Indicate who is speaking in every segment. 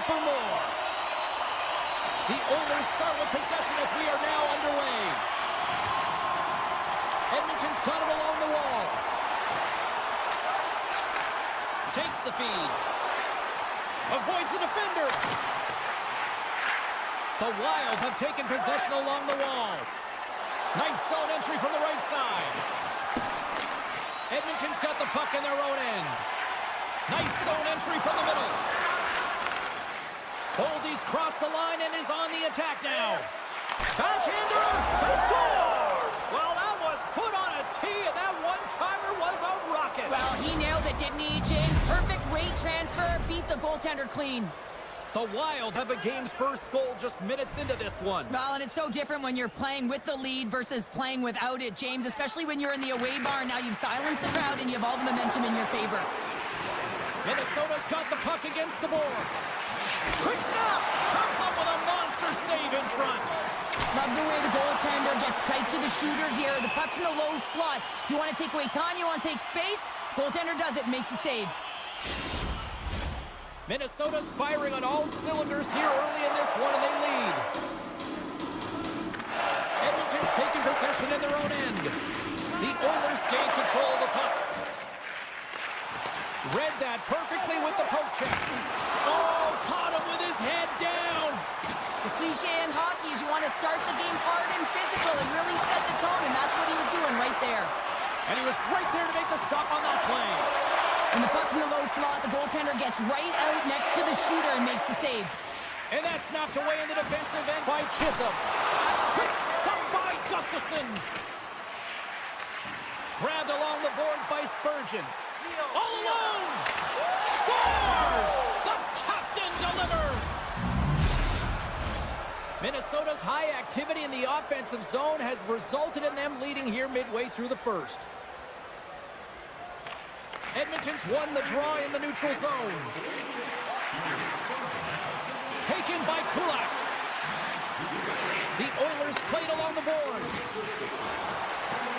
Speaker 1: for more. The Oilers start with possession as we are now underway. Edmonton's got it along the wall. Takes the feed. Avoids the defender. The Wild have taken possession along the wall. Nice zone entry from the right side. Edmonton's got the puck in their own end. Nice zone entry from the middle. Boldy's crossed the line and is on the attack now. Backhander, the score! Well, that was put on a tee, and that one-timer was a rocket.
Speaker 2: Well, he nailed it, didn't he, James? Perfect weight transfer, beat the goaltender clean.
Speaker 1: The Wild have the game's first goal just minutes into this one.
Speaker 2: Well, and it's so different when you're playing with the lead versus playing without it, James, especially when you're in the away bar. Now you've silenced the crowd and you have all the momentum in your favor.
Speaker 1: Minnesota's got the puck against the boards. Quick snap! Comes up with a monster save in front.
Speaker 2: Love the way the goaltender gets tight to the shooter here. The puck's in the low slot. You want to take away time, you want to take space. Goaltender does it, makes the save.
Speaker 1: Minnesota's firing on all cylinders here early in this one, and they lead. Edmonton's taking possession in their own end. The Oilers gain control of the puck. Read that perfectly with the poke check. Oh, caught him with his head down.
Speaker 2: The cliche in hockey is you want to start the game hard and physical and really set the tone, and that's what he was doing right there.
Speaker 1: And he was right there to make the stop on that play.
Speaker 2: When the puck's in the low slot, the goaltender gets right out next to the shooter and makes the save.
Speaker 1: And that's knocked away in the defensive end by Chisholm. Quick stop by Gustafsson. Grabbed along the boards by Spurgeon. All alone! Scores! The captain delivers! Minnesota's high activity in the offensive zone has resulted in them leading here midway through the first. Edmonton's won the draw in the neutral zone. Taken by Kulak. The Oilers played along the boards.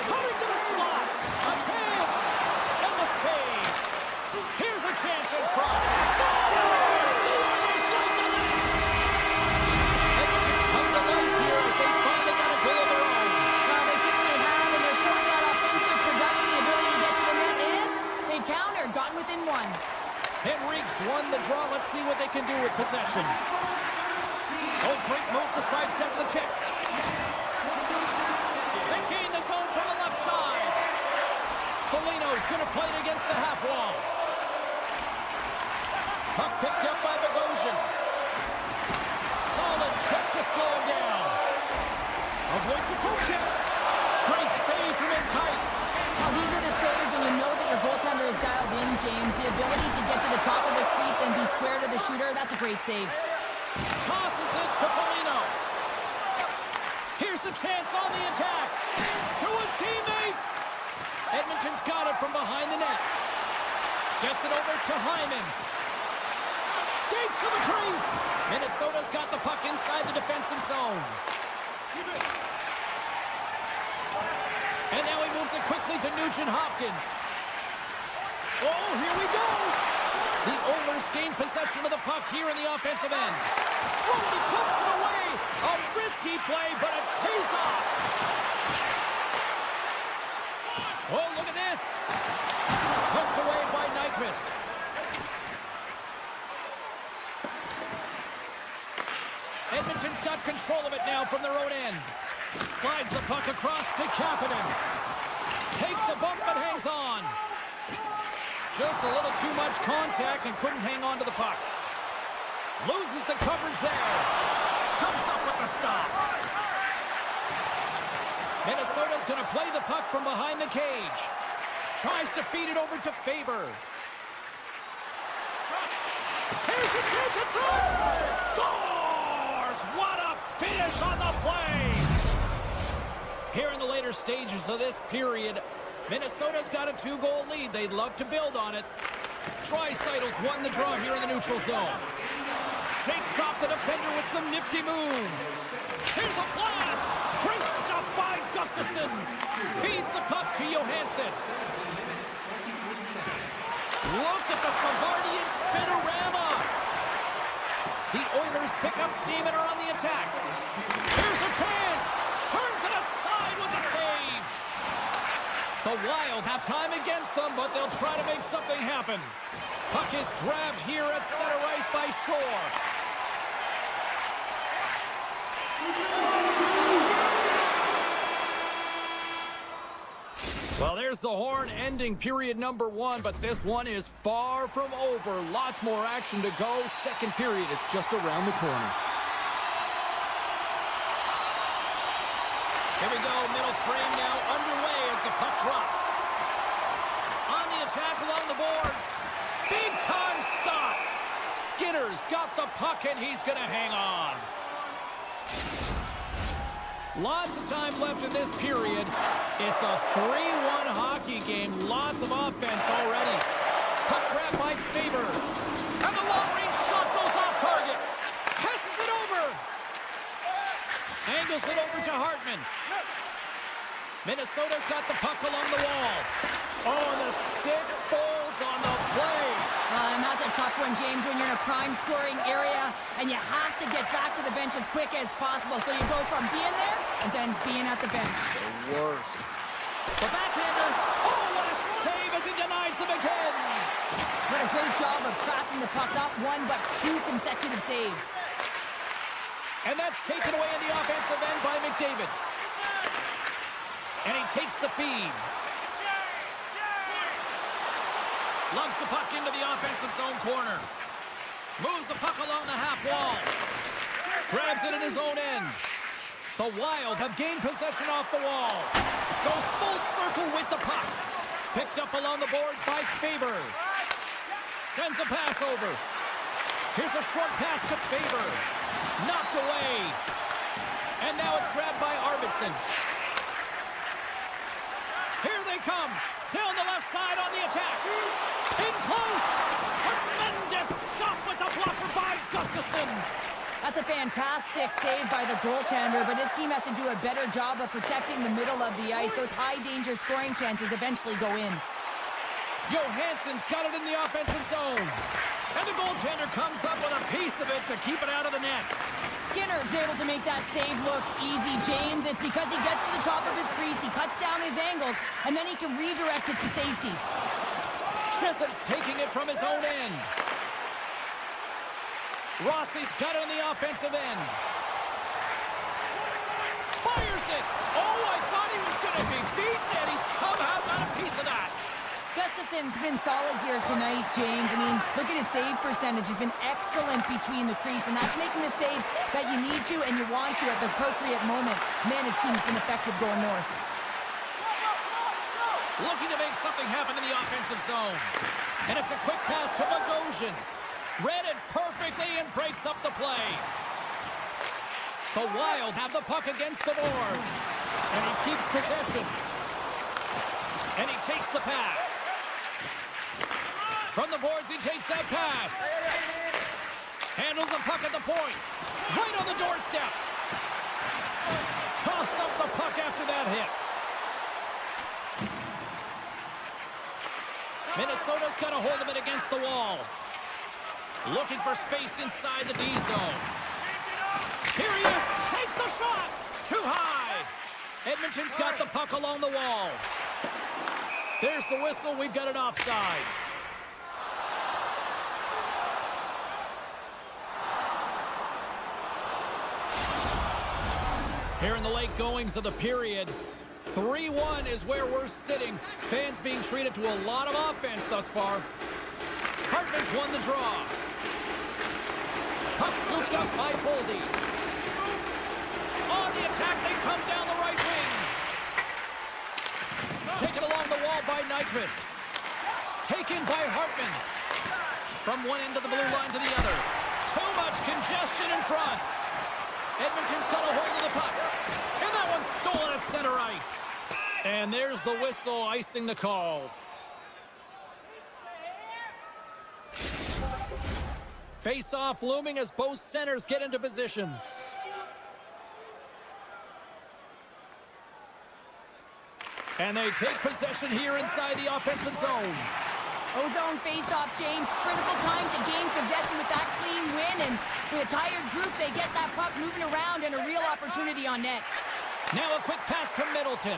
Speaker 1: Coming to the slot. A chance. And the save. Here's a chance in front. Scores! The Oilers light the lead. Edmonton's come to life here as they finally got a goal of their own.
Speaker 2: Well, they certainly have, and they're showing that offensive production, the ability to get to the net, and they countered, gotten within one.
Speaker 1: Henrique's won the draw. Let's see what they can do with possession. Oh, great move to sidestep the check. They gain the zone from the left side. Foligno's going to play it against the half wall. Puck picked up by Bogosian. Solid check to slow him down. Avoids the poke check. Great save from in tight.
Speaker 2: Well, these are the saves when you know that your goaltender is dialed in, James. The ability to get to the top of the crease and be square to the shooter, that's a great save.
Speaker 1: Tosses it to Foligno. Here's a chance on the attack. To his teammate. Edmonton's got it from behind the net. Gets it over to Hyman. Skates to the crease. Minnesota's got the puck inside the defensive zone. And now he moves it quickly to Nugent-Hopkins. Oh, here we go! The Oilers gain possession of the puck here in the offensive end. Oh, and he puts it away! A risky play, but it pays off! Oh, look at this! Poked away by Nyquist. Edmonton's got control of it now from their own end. Slides the puck across to Kapanen. Takes a bump but hangs on. Just a little too much contact and couldn't hang on to the puck. Loses the coverage there. Comes up with the stop. Minnesota's going to play the puck from behind the cage. Tries to feed it over to Faber. Here's a chance at throw. Scores! What a finish on the play! Here in the later stages of this period, Minnesota's got a 2-goal lead. They'd love to build on it. Draisaitl's won the draw here in the neutral zone. Shakes off the defender with some nifty moves. Here's a blast! Great stuff by Gustafsson. Feeds the puck to Johansson. Look at the Savardian spinorama. The Oilers pick up steam and are on the attack. Here's a chance. Turns it aside with a save. The Wild have time against them, but they'll try to make something happen. Puck is grabbed here at center ice by Shore. Well, there's the horn ending period number 1, but this one is far from over. Lots more action to go. Second period is just around the corner. Here we go, middle frame now underway as the puck drops. On the attack along the boards. Big time stop. Skinner's got the puck and he's going to hang on. Lots of time left in this period. It's a 3-1 hockey game. Lots of offense already. Puck grab by Faber. And the long-range shot goes off target. Passes it over. Angles it over to Hartman. Minnesota's got the puck along the wall. Oh, and the stick folds on the play.
Speaker 2: And that's a tough one, James, when you're in a prime scoring area and you have to get back to the bench as quick as possible. So you go from being there and then being at the bench.
Speaker 1: The worst. The backhander. Oh, what a save as he denies them again.
Speaker 2: What a great job of tracking the puck. Not one, but 2 consecutive saves.
Speaker 1: And that's taken away in the offensive end by McDavid. And he takes the feed. Lugs the puck into the offensive zone corner. Moves the puck along the half wall. Grabs it in his own end. The Wild have gained possession off the wall. Goes full circle with the puck. Picked up along the boards by Faber. Sends a pass over. Here's a short pass to Faber. Knocked away. And now it's grabbed by Arvidsson. Here they come. Down the left side on the attack. In close. Tremendous stop with the blocker by Gustafsson.
Speaker 2: That's a fantastic save by the goaltender, but his team has to do a better job of protecting the middle of the ice. Those high-danger scoring chances eventually go in.
Speaker 1: Johansson's got it in the offensive zone. And the goaltender comes up with a piece of it to keep it out of the net.
Speaker 2: Skinner's able to make that save look easy, James. It's because he gets to the top of his crease, he cuts down his angles, and then he can redirect it to safety.
Speaker 1: Chessett's taking it from his own end. Rossi's got it on the offensive end. Fires it! Oh, I thought he was going to be beaten, and he somehow got a piece of that.
Speaker 2: Gustafsson's been solid here tonight, James. I mean, look at his save percentage. He's been excellent between the crease, and that's making the saves that you need to and you want to at the appropriate moment. Man, his team's been effective going north.
Speaker 1: Looking to make something happen in the offensive zone. And it's a quick pass to Bogosian. Read it perfectly and breaks up the play. The Wild have the puck against the boards. And he keeps possession. And he takes the pass. From the boards, he takes that pass. Handles the puck at the point. Right on the doorstep. Coughs up the puck after that hit. Minnesota's got a hold of it against the wall. Looking for space inside the D zone. Here he is. Takes the shot. Too high. Edmonton's got the puck along the wall. There's the whistle. We've got an offside. Here in the late goings of the period, 3-1 is where we're sitting. Fans being treated to a lot of offense thus far. Hartman's won the draw. Puck scooped up by Boldy. On the attack, they come down the right wing. Taken along the wall by Nyquist. Taken by Hartman. From one end of the blue line to the other. Too much congestion in front. Edmonton's got a hold of the puck. And that one's stolen at center ice. And there's the whistle icing the call. Face-off looming as both centers get into position. And they take possession here inside the offensive zone.
Speaker 2: O-zone face-off, James. Critical time to gain possession with that clean win, and With a tired group, they get that puck moving around and a real opportunity on net.
Speaker 1: Now a quick pass to Middleton.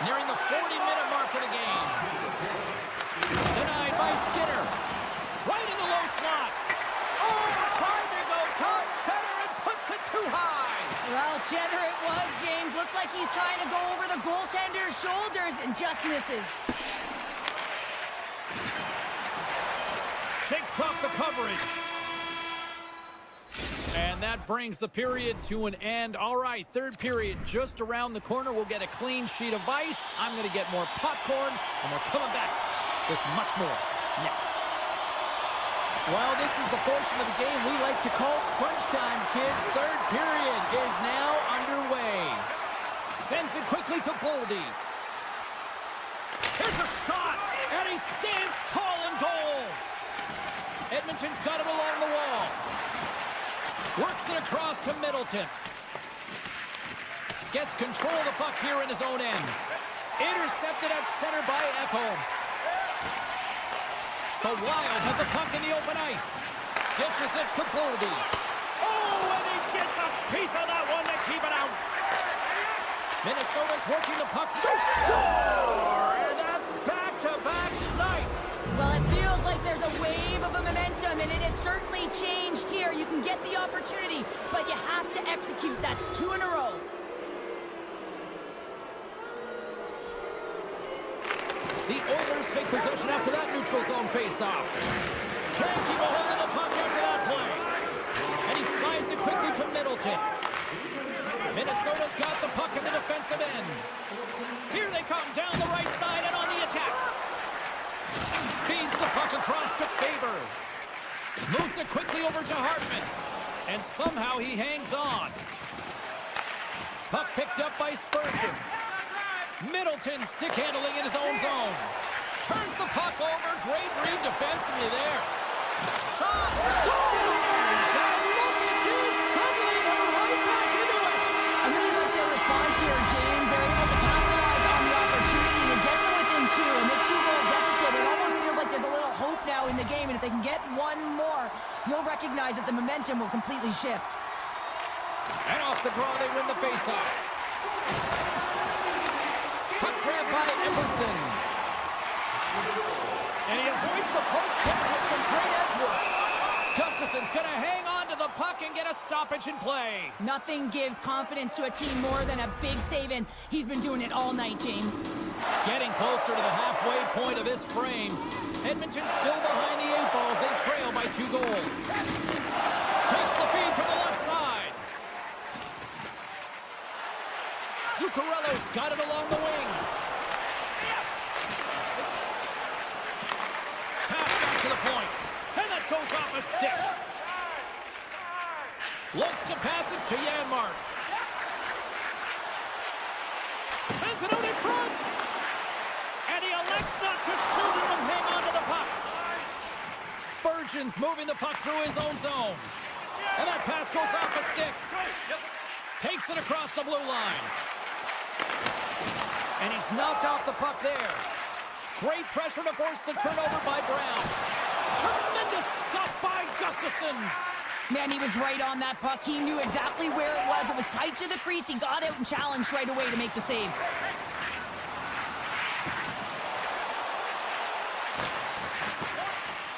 Speaker 1: Nearing the 40-minute mark of the game. Denied by Skinner. Right in the low slot. Oh, trying to go top Cheddar and puts it too high.
Speaker 2: Well, Cheddar it was, James. Looks like he's trying to go over the goaltender's shoulders and just misses.
Speaker 1: Shakes off the coverage. And that brings the period to an end. All right, third period just around the corner. We'll get a clean sheet of ice. I'm going to get more popcorn, and we're coming back with much more next. Well, this is the portion of the game we like to call crunch time, kids. Third period is now underway. Sends it quickly to Boldy. Here's a shot, and he stands tall in goal. Edmonton's got it along the wall. Works it across to Middleton. Gets control of the puck here in his own end. Intercepted at center by Ekholm. The Wild have the puck in the open ice. Dishes it to Boldy. Oh, and he gets a piece of that one to keep it out. Minnesota's working the puck. They score! And that's back-to-back snipes.
Speaker 2: Well, it feels like there's a wave of a momentum, and it has certainly changed here. You can get the opportunity, but you have to execute. That's 2 in a row.
Speaker 1: The Oilers take possession after that neutral zone face-off. Can't keep a hold of the puck after that play. And he slides it quickly to Middleton. Minnesota's got the puck in the defensive end. Here they come down the right side and on the attack. Feeds the puck across to Faber. Moves it quickly over to Hartman. And somehow he hangs on. Puck picked up by Spurgeon. Middleton stick handling in his own zone. Turns the puck over. Great read defensively there. Shot. Scores! And look at this. Suddenly they're right back into it.
Speaker 2: I really like their response here, James. They're able to capitalize on the opportunity and get them within 2. And this 2-goal deficit, it almost feels like there's a little hope now in the game. And if they can get one more, you'll recognize that the momentum will completely shift.
Speaker 1: And off the draw, they win the faceoff. Puck grabbed by Emerson. And he avoids the poke check with some great edge work. Gustafson's going to hang on to the puck and get a stoppage in play.
Speaker 2: Nothing gives confidence to a team more than a big save, and he's been doing it all night, James.
Speaker 1: Getting closer to the halfway point of this frame. Edmonton still behind the 8 balls. They trail by 2 goals. Takes the feed from the left side. Zuccarello's got it along the wing. Pass back to the point. And that goes off a stick. Looks to pass it to Janmark. Sends it out in front. And he elects not to shoot and will hang on to the puck. Spurgeon's moving the puck through his own zone. And that pass goes off a stick. Takes it across the blue line. And he's knocked off the puck there. Great pressure to force the turnover by Brown. Tremendous stop by Gustafson.
Speaker 2: Man, he was right on that puck. He knew exactly where it was. It was tight to the crease. He got out and challenged right away to make the save.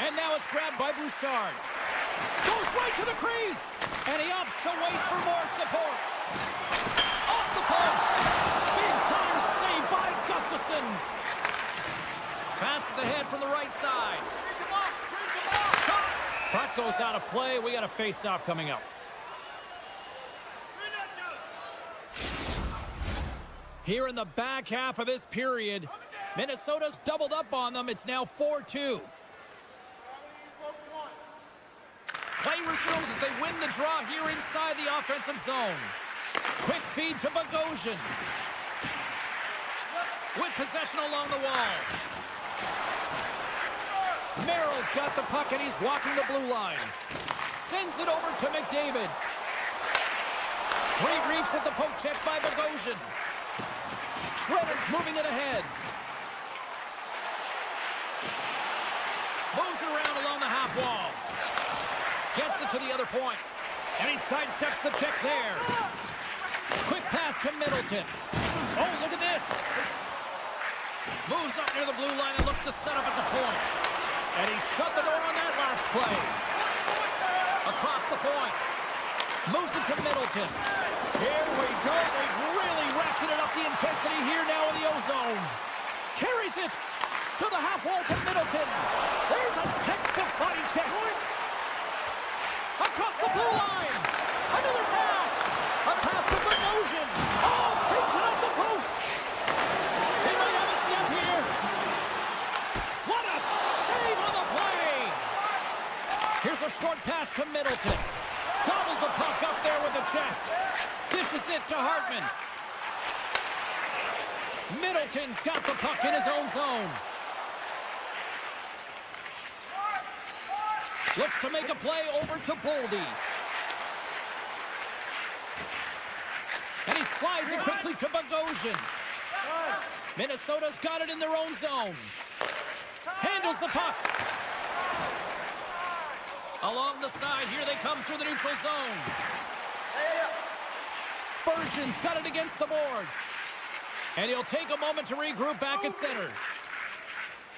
Speaker 1: And now it's grabbed by Bouchard. Goes right to the crease. And he opts to wait for more support. Off the post. Big time save by Gustafson. Passes ahead from the right side. Shot. Puck goes out of play. We got a face-off coming up. Here in the back half of this period, Minnesota's doubled up on them. It's now 4-2. Play resumes as they win the draw here inside the offensive zone. Quick feed to Bogosian. With possession along the wall. Merrill's got the puck and he's walking the blue line. Sends it over to McDavid. Great reach with the poke check by Bogosian. Shredden's moving it ahead. Moves it around along the half wall. Gets it to the other point. And he sidesteps the check there. Quick pass to Middleton. Oh, look at this. Moves up near the blue line and looks to set up at the point. And he shut the door on that last play. Across the point. Moves it to Middleton. Here we go. They've really ratcheted up the intensity here now in the O-zone. Carries it to the half wall to Middleton. There's a textbook body check. Across the blue line. Another pass. A pass to Bogosian. Oh, beats it off the post. He might have a step here. What a save on the play. Here's a short pass to Middleton. Gobbles the puck up there with the chest. Dishes it to Hartman. Middleton's got the puck in his own zone. Looks to make a play over to Boldy. And he slides it quickly to Bogosian. Minnesota's got it in their own zone. Handles the puck. Along the side, here they come through the neutral zone. Spurgeon's got it against the boards. And he'll take a moment to regroup back at center.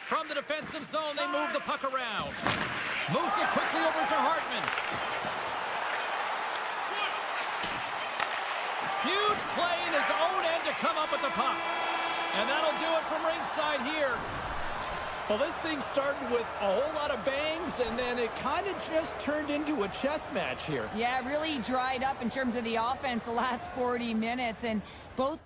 Speaker 1: From the defensive zone, they move the puck around. Moves it quickly over to Hartman. Huge play in his own end to come up with the puck. And that'll do it from ringside here.
Speaker 3: Well, this thing started with a whole lot of bangs, and then it kind of just turned into a chess match here.
Speaker 2: Yeah, really dried up in terms of the offense the last 40 minutes, and both...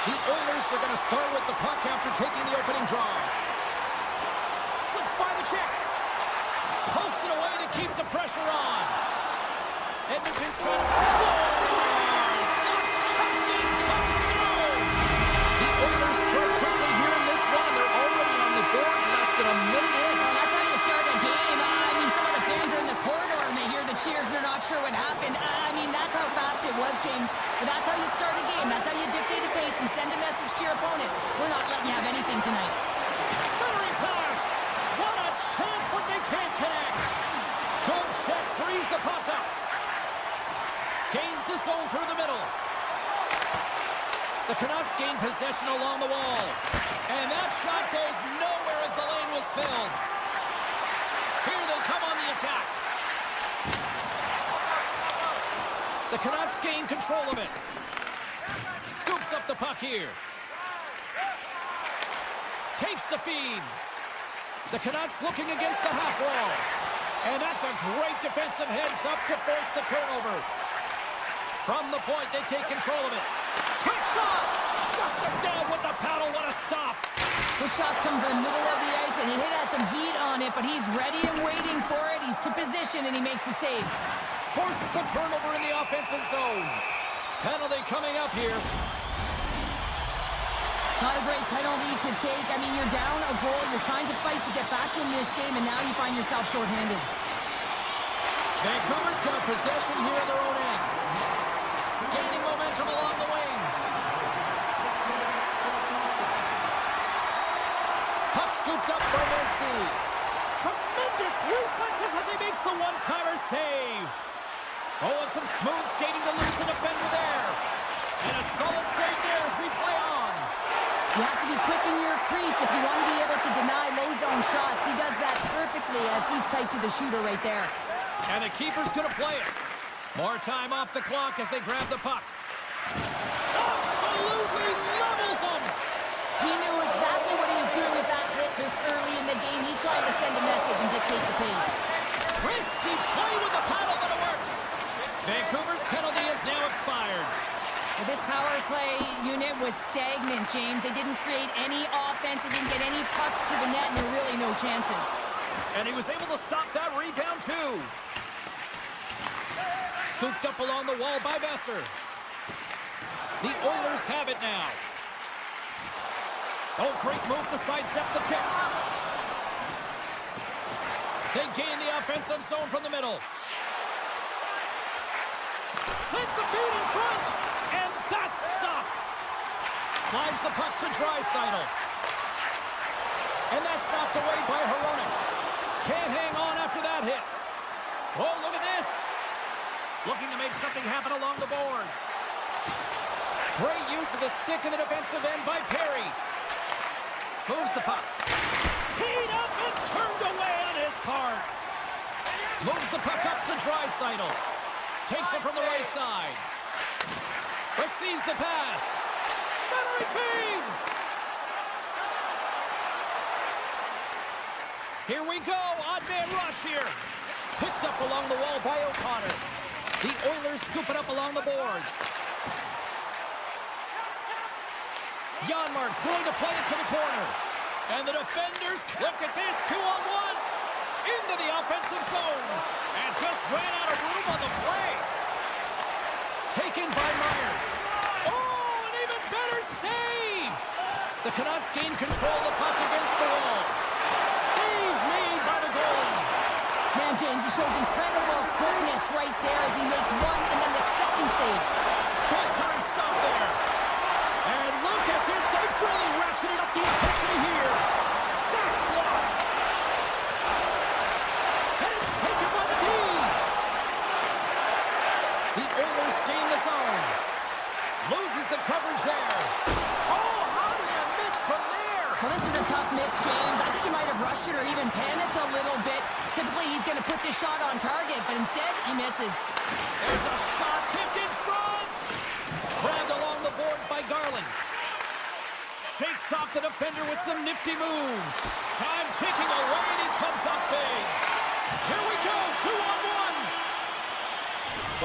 Speaker 1: The Oilers are going to start with the puck after taking the opening draw. Slips by the check. Pokes it away to keep the pressure on. Edmonton's trying to scores! The captain comes through! The Oilers start quickly here in this one. They're already on the board less than a minute in.
Speaker 2: Well, that's how you start a game. I mean, some of the fans are in the corridor and they hear the cheers and they're not sure what happened. I mean, that's how fast it was, James. But that's how you start a game. That's how you dictate a pace and send a message to your opponent. We're not letting you have anything tonight.
Speaker 1: Centering pass! What a chance, but they can't connect! Good check, frees the puck up. Gains the zone through the middle. The Canucks gain possession along the wall. And that shot goes nowhere as the lane was filled. Here they come on the attack. The Canucks gain control of it. Scoops up the puck here. Takes the feed. The Canucks looking against the half wall. And that's a great defensive heads-up to force the turnover. From the point, they take control of it. Quick shot! Shuts it down with the paddle. What a stop!
Speaker 2: The shots come from the middle of the ice, and it has some heat on it, but he's ready and waiting for it. He's to position, and he makes the save.
Speaker 1: Forces the turnover in the offensive zone. Penalty coming up here.
Speaker 2: Not a great penalty to take. I mean, you're down a goal. You're trying to fight to get back in this game, and now you find yourself shorthanded.
Speaker 1: Vancouver's got possession here in their own end. Gaining momentum along the wing. Puck scooped up by Denysty. Tremendous reflexes as he makes the one-timer save. Oh, and some smooth skating to lose the defender there. And a solid save there as we play on.
Speaker 2: You have to be quick in your crease if you want to be able to deny low zone shots. He does that perfectly as he's tight to the shooter right there.
Speaker 1: And the keeper's going to play it. More time off the clock as they grab the puck. Absolutely levels him.
Speaker 2: He knew exactly what he was doing with that hit this early in the game. He's trying to send a message and dictate the pace.
Speaker 1: Risky play with the paddle, but it works. Vancouver's penalty has now expired.
Speaker 2: Well, this power play unit was stagnant, James. They didn't create any offense. They didn't get any pucks to the net, and there were really no chances.
Speaker 1: And he was able to stop that rebound, too. Scooped up along the wall by Besser. The Oilers have it now. Oh, great move to sidestep the check. They gain the offensive zone from the middle. Sends the feed in front, and that's stopped. Slides the puck to Draisaitl. And that's knocked away by Hronek. Can't hang on after that hit. Oh, look at this. Looking to make something happen along the boards. Great use of the stick in the defensive end by Perry. Moves the puck. Teed up and turned away on his part. Moves the puck up to Draisaitl. Takes it from the right side. Receives the pass. Centering feed. Here we go. Odd man rush here. Picked up along the wall by O'Connor. The Oilers scoop it up along the boards. Janmark's going to play it to the corner. And the defenders, look at this, 2-on-1. Into the offensive zone. And just ran out of room on the play. Taken by Myers. Oh, an even better save. The Canucks gain control of the puck against the wall. Save made by the goalie.
Speaker 2: Man, James, he shows incredible quickness right there as he makes one and then the second save.
Speaker 1: Big time stop there. And look at this. They've really ratcheted up the intensity here. That's blocked. And it's taken by the D. The Oilers gain the zone. Loses the coverage there. Oh, how did you miss from there?
Speaker 2: Well, this is a tough miss, James. I think he might have rushed it or even panicked a little bit. Typically, he's going to put this shot on target, but instead, he misses.
Speaker 1: There's a shot tipped in front. Grabbed along the boards by Garland. Shakes off the defender with some nifty moves. Time ticking away, and he comes up big. Here we go, 2-on-1.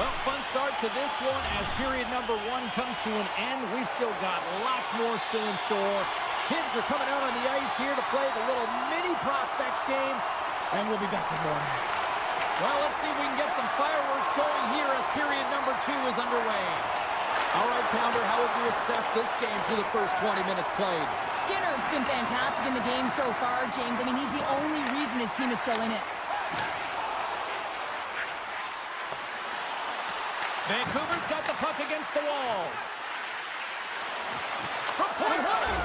Speaker 1: Well, fun start to this one as period number 1 comes to an end. We've still got lots more still in store. Kids are coming out on the ice here to play the little mini prospects game, and we'll be back in the morning. Well, let's see if we can get some fireworks going here as period number 2 is underway. All right, Pounder, how would you assess this game through the first 20 minutes played?
Speaker 2: Skinner's been fantastic in the game so far, James. I mean, he's the only reason his team is still in it.
Speaker 1: Vancouver's got the puck against the wall. From point blank,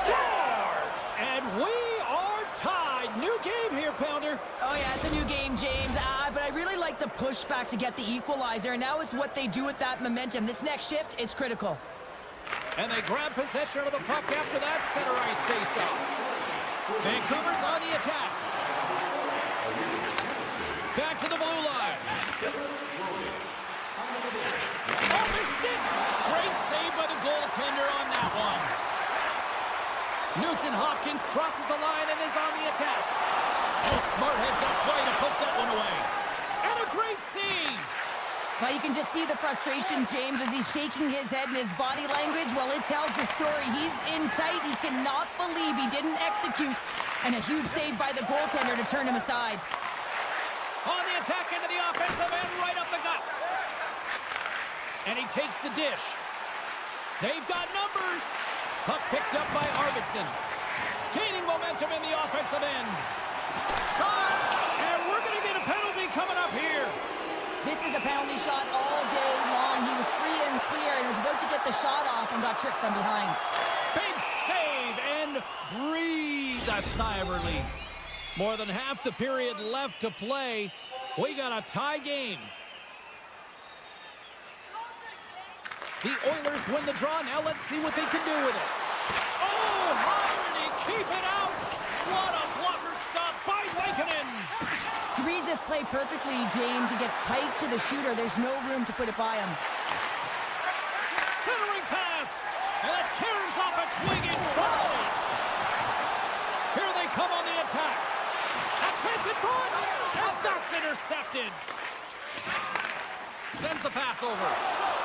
Speaker 1: scores! And we are tied. New game here, Pounder.
Speaker 2: Oh, yeah, it's a new game, James. But I really like the pushback to get the equalizer. And now it's what they do with that momentum. This next shift, it's critical.
Speaker 1: And they grab possession of the puck after that center ice face-off. Vancouver's on the attack. Back to the blue line. Off his stick. Great save by the goaltender on that one. Nugent-Hopkins crosses the line and is on the attack. Oh, smart heads-up play to put that one away. And a great save.
Speaker 2: Well, you can just see the frustration, James, as he's shaking his head and his body language. Well, it tells the story. He's in tight. He cannot believe he didn't execute. And a huge save by the goaltender to turn him aside.
Speaker 1: On the attack into the offensive end, right up the gut. And he takes the dish. They've got numbers. Puck picked up by Arvidsson. Gaining momentum in the offensive end. Shot, and we're going to get a penalty coming up here.
Speaker 2: This is a penalty shot all day long. He was free and clear and was about to get the shot off and got tripped from behind.
Speaker 1: Big save and breathe a sigh of relief. More than half the period left to play. We got a tie game. The Oilers win the draw. Now let's see what they can do with it. Oh, Hardy, keep it out. What a blocker stop by Lankinen.
Speaker 2: He reads this play perfectly, James. He gets tight to the shooter. There's no room to put it by him.
Speaker 1: Centering pass. And that caroms off a swing in front of it. Here they come on the attack. A chance in front. And that's intercepted. Sends the pass over.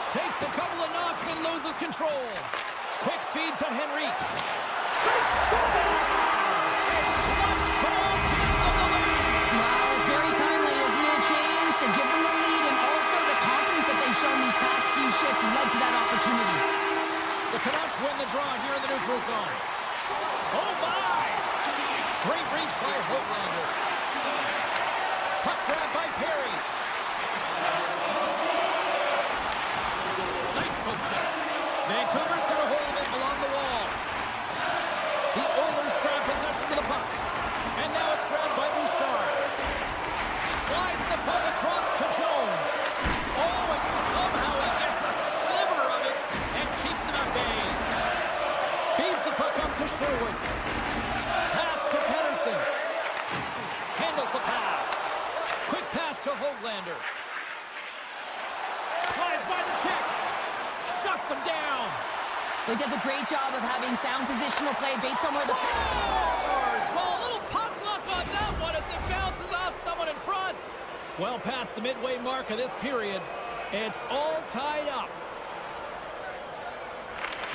Speaker 1: Takes a couple of knocks and loses control. Quick feed to Henrique. They score! Clutch goal gives them the lead.
Speaker 2: Well, it's very timely, isn't it, James? To give them the lead and also the confidence that they've shown these past few shifts led to that opportunity.
Speaker 1: The Canucks win the draw here in the neutral zone. Oh, my! Great reach by Hoglander. Puck grab by Perry. Vancouver's got a hold of it along the wall. The Oilers grab possession of the puck. And now it's grabbed by Bouchard. Slides the puck across to Jones. Oh, and somehow he gets a sliver of it and keeps it at bay. Feeds the puck up to Sherwood. Pass to Pettersson. Handles the pass. Quick pass to Hoglander. Slides by the check. Shuts him down.
Speaker 2: He does a great job of having sound positional play based on where the...
Speaker 1: Scores! Well, a little puck luck on that one as it bounces off someone in front. Well past the midway mark of this period. It's all tied up.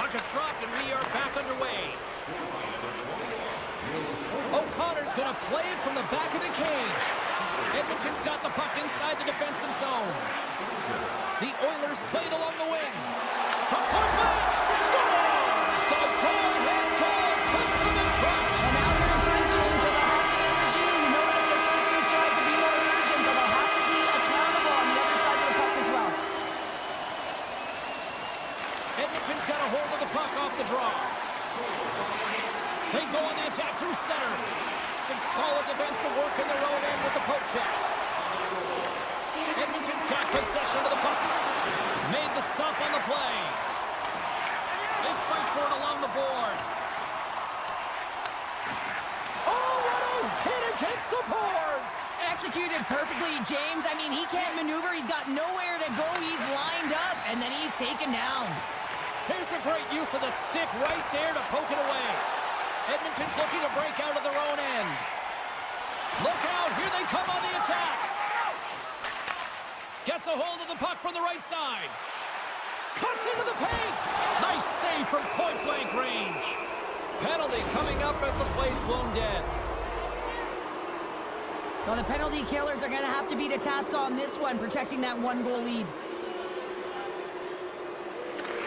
Speaker 1: Puck is dropped and we are back underway. O'Connor's going to play it from the back of the cage. Edmonton's got the puck inside the defensive zone. The Oilers played along the wing. From point blank, scores! The goal-ahead goal puts them in front.
Speaker 2: And now they're in front, James, so they'll have to energy. You know that their first is trying to be more urgent, but they'll have to be accountable on the other side of the puck as well.
Speaker 1: Edmonton's got a hold of the puck off the draw. They go on the attack through center. Some solid defensive work in their own end with the poke check. Edmonton's got possession of the puck. Made the stop on the play. They fight for it along the boards. Oh, what a hit against the boards!
Speaker 2: Executed perfectly, James. I mean, he can't maneuver. He's got nowhere to go. He's lined up, and then he's taken down.
Speaker 1: Here's a great use of the stick right there to poke it away. Edmonton's looking to break out of their own end. Look out, here they come on the attack. Gets a hold of the puck from the right side. Cuts into the paint. Nice save from point-blank range. Penalty coming up as the play's blown dead.
Speaker 2: Well, the penalty killers are going to have to beat a task on this one, protecting that one-goal lead.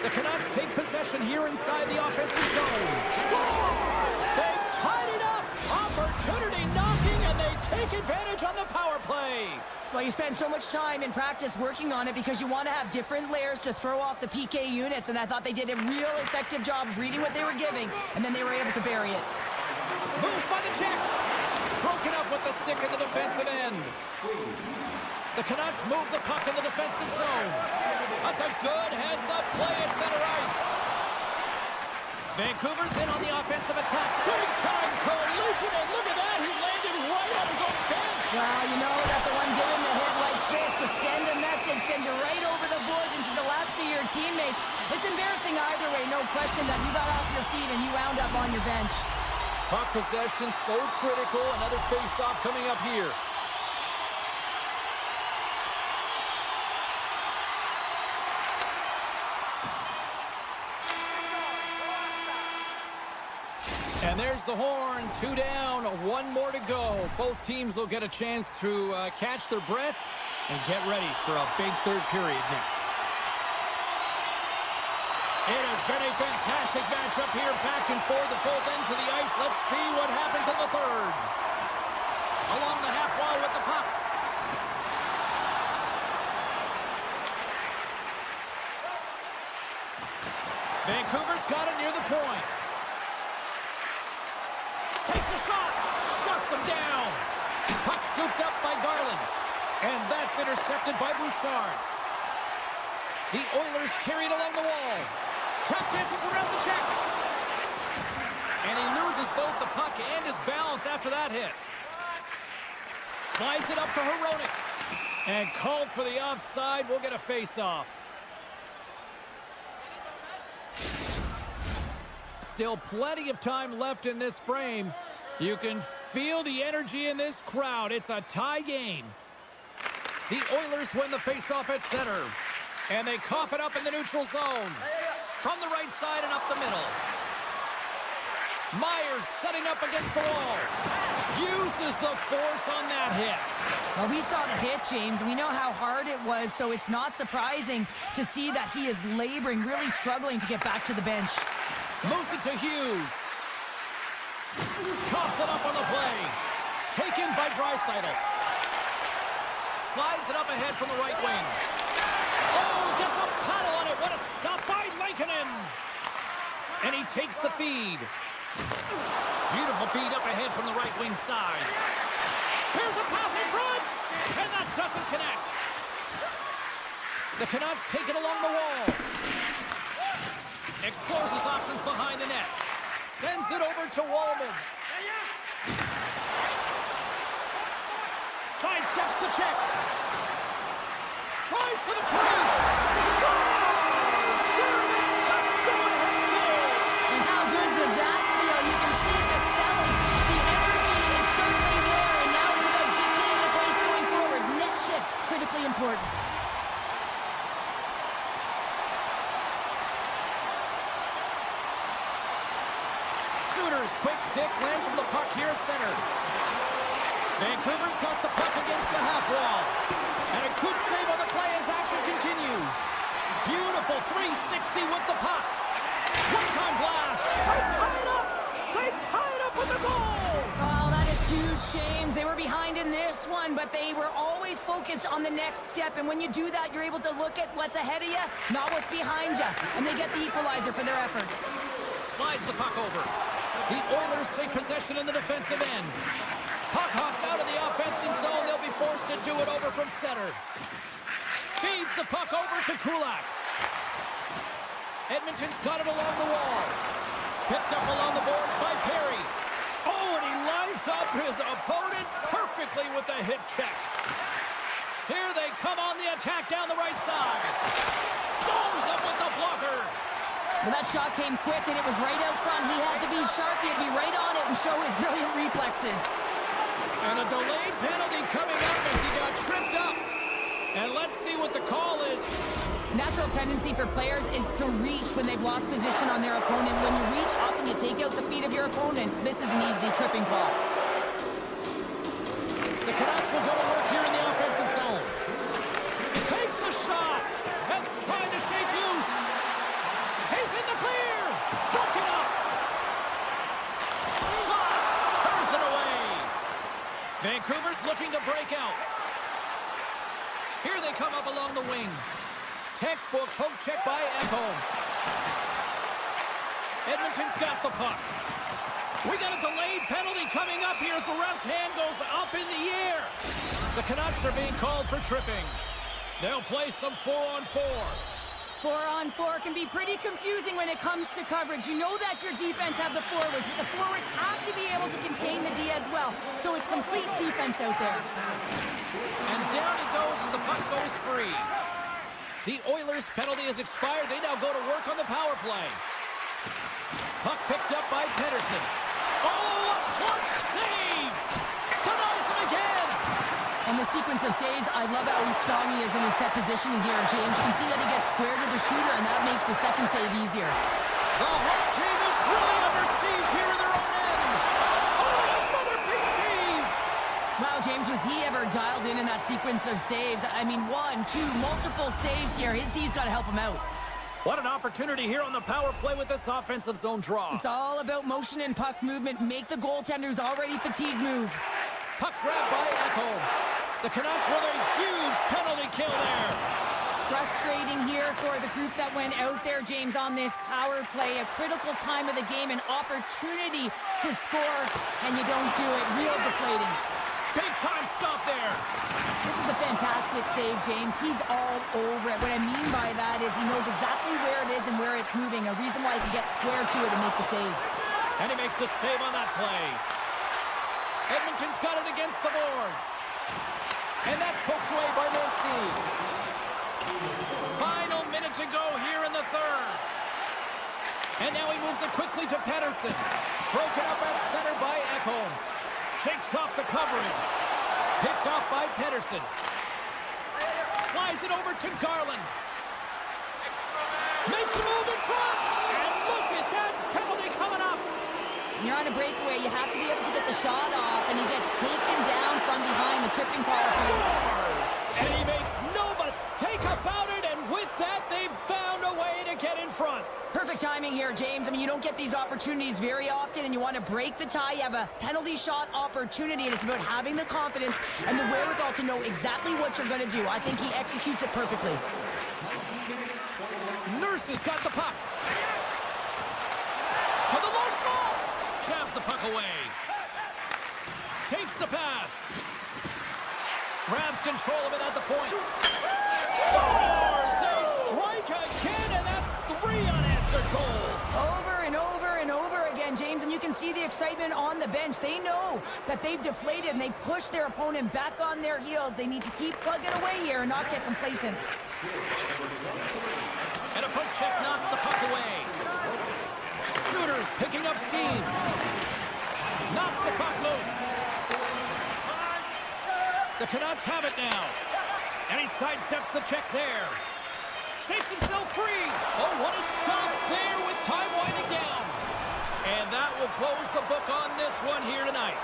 Speaker 1: The Canucks take possession here inside the offensive zone. Scores! They've tied it up. Opportunity knocking, and they take advantage on the power play.
Speaker 2: Well, you spend so much time in practice working on it because you want to have different layers to throw off the PK units, and I thought they did a real effective job of reading what they were giving, and then they were able to bury it.
Speaker 1: Moves by the check. Broken up with the stick in the defensive end. The Canucks move the puck in the defensive zone. That's a good heads-up play at center ice. Vancouver's in on the offensive attack. Big-time collision, and look at that. He landed right on his own bench.
Speaker 2: Well, you know that the one giving the hit likes this to send a message, send you right over the boards into the laps of your teammates. It's embarrassing either way, no question that you got off your feet and you wound up on your bench.
Speaker 1: Puck possession so critical. Another face-off coming up here. And there's the horn. 2 down, 1 more to go. Both teams will get a chance to catch their breath and get ready for a big third period next. It has been a fantastic matchup here, back and forth at both ends of the ice. Let's see what happens in the third. Along the half wall with the puck. Vancouver's got it near the point. Takes a shot. Shuts him down. Puck scooped up by Garland. And that's intercepted by Bouchard. The Oilers carried along the wall. Trap dances around the check. And he loses both the puck and his balance after that hit. Slides it up for Hronek. And called for the offside. We'll get a face-off. Still plenty of time left in this frame. You can feel the energy in this crowd. It's a tie game. The Oilers win the face-off at center. And they cough it up in the neutral zone. From the right side and up the middle. Myers setting up against the wall. Uses the force on that hit.
Speaker 2: Well, we saw the hit, James. We know how hard it was, so it's not surprising to see that he is laboring, really struggling to get back to the bench.
Speaker 1: Moves it to Hughes. Coughs it up on the play. Taken by Draisaitl. Slides it up ahead from the right wing. Oh, gets a paddle on it. What a stop by Lankinen. And he takes the feed. Beautiful feed up ahead from the right wing side. Here's a pass in front. And that doesn't connect. The Canucks take it along the wall. Explores his options behind the net. Sends it over to Wallman. Sidesteps the check. Tries to the crease. Scores! There is the go-ahead goal.
Speaker 2: And how good does that feel? You can see the selling. The energy is certainly there, and now it's about dictating the pace going forward. Next shift, critically important.
Speaker 1: Suter's quick stick lands on the puck here at center. Vancouver's got the puck against the half wall. And a good save on the play as action continues. Beautiful 360 with the puck. One-time blast. They tie it up. They tie it up with the goal.
Speaker 2: Oh, that is huge, James. They were behind in this one, but they were always focused on the next step. And when you do that, you're able to look at what's ahead of you, not what's behind you. And they get the equalizer for their efforts.
Speaker 1: Slides the puck over. The Oilers take possession in the defensive end. Puck hops out of the offensive zone. They'll be forced to do it over from center. Feeds the puck over to Kulak. Edmonton's got it along the wall. Picked up along the boards by Perry. Oh, and he lines up his opponent perfectly with the hip check. Here they come on the attack down the right side. Stones him with the blocker.
Speaker 2: Well, that shot came quick, and it was right out front. He had to be sharp. He had to be right on it and show his brilliant reflexes.
Speaker 1: And a delayed penalty coming up as he got tripped up. And let's see what the call is.
Speaker 2: Natural tendency for players is to reach when they've lost position on their opponent. When you reach, often you take out the feet of your opponent. This is an easy tripping ball.
Speaker 1: The Canucks will go to work here in the offensive zone. Takes a shot and trying to shake loose. He's in the clear. Broken up. Shot. Turns it away. Vancouver's looking to break out. Here they come up along the wing. Textbook poke check by Ekholm. Edmonton's got the puck. We got a delayed penalty coming up here as the ref's hand goes up in the air. The Canucks are being called for tripping. They'll play some 4-on-4.
Speaker 2: 4-on-4 can be pretty confusing when it comes to coverage. You know that your defense have the forwards, but the forwards have to be able to contain the D as well. So it's complete defense out there.
Speaker 1: And down he goes as the puck goes free. The Oilers' penalty has expired. They now go to work on the power play. Puck picked up by Pettersson. Oh, a clutch save! Denies him again!
Speaker 2: And the sequence of saves, I love how strong he is in his set positioning here, James. You can see that he gets square to the shooter, and that makes the second save easier.
Speaker 1: The home team is really under siege here in their own end. Oh, another big save!
Speaker 2: Wow, James, was he ever dialed in that sequence of saves? I mean, 1, 2, multiple saves here. His D's got to help him out.
Speaker 1: What an opportunity here on the power play with this offensive zone draw.
Speaker 2: It's all about motion and puck movement. Make the goaltender's already fatigued move.
Speaker 1: Puck grab by Ekholm. The Canucks with a huge penalty kill there.
Speaker 2: Frustrating here for the group that went out there, James, on this power play. A critical time of the game, an opportunity to score, and you don't do it. Real deflating.
Speaker 1: Big time stop there.
Speaker 2: This is a fantastic save, James. He's all over it. What I mean by that is he knows exactly where it is and where it's moving. A reason why he can get square to it and make the save.
Speaker 1: And he makes the save on that play. Edmonton's got it against the boards. And that's poked away by Mancini. Final minute to go here in the third. And now he moves it quickly to Pettersson. Broken up at center by Ekholm. Shakes off the coverage. Picked off by Pettersson. Slides it over to Garland. Makes a move in front. And look at that penalty coming up.
Speaker 2: When you're on a breakaway, you have to be able to get the shot off, and he gets taken down from behind. The tripping call.
Speaker 1: Scores! And he makes no mistake about it, and with that, they've found a way to get in front.
Speaker 2: Perfect timing here, James. I mean, you don't get these opportunities very often, and you want to break the tie. You have a penalty shot opportunity, and it's about having the confidence and the wherewithal to know exactly what you're going to do. I think he executes it perfectly.
Speaker 1: Nurse has got the puck. To the low slot. Jabs the puck away. Takes the pass. Grabs control of it at the point. Scores! They strike again, and that's 3 unanswered goals.
Speaker 2: Over and over and over again, James, and you can see the excitement on the bench. They know that they've deflated, and they push their opponent back on their heels. They need to keep plugging away here and not get complacent.
Speaker 1: And a poke check knocks the puck away. Shooters picking up steam. Knocks the puck loose. The Canucks have it now. And he sidesteps the check there. Shakes himself free. Oh, what a stop there with time winding down. And that will close the book on this one here tonight.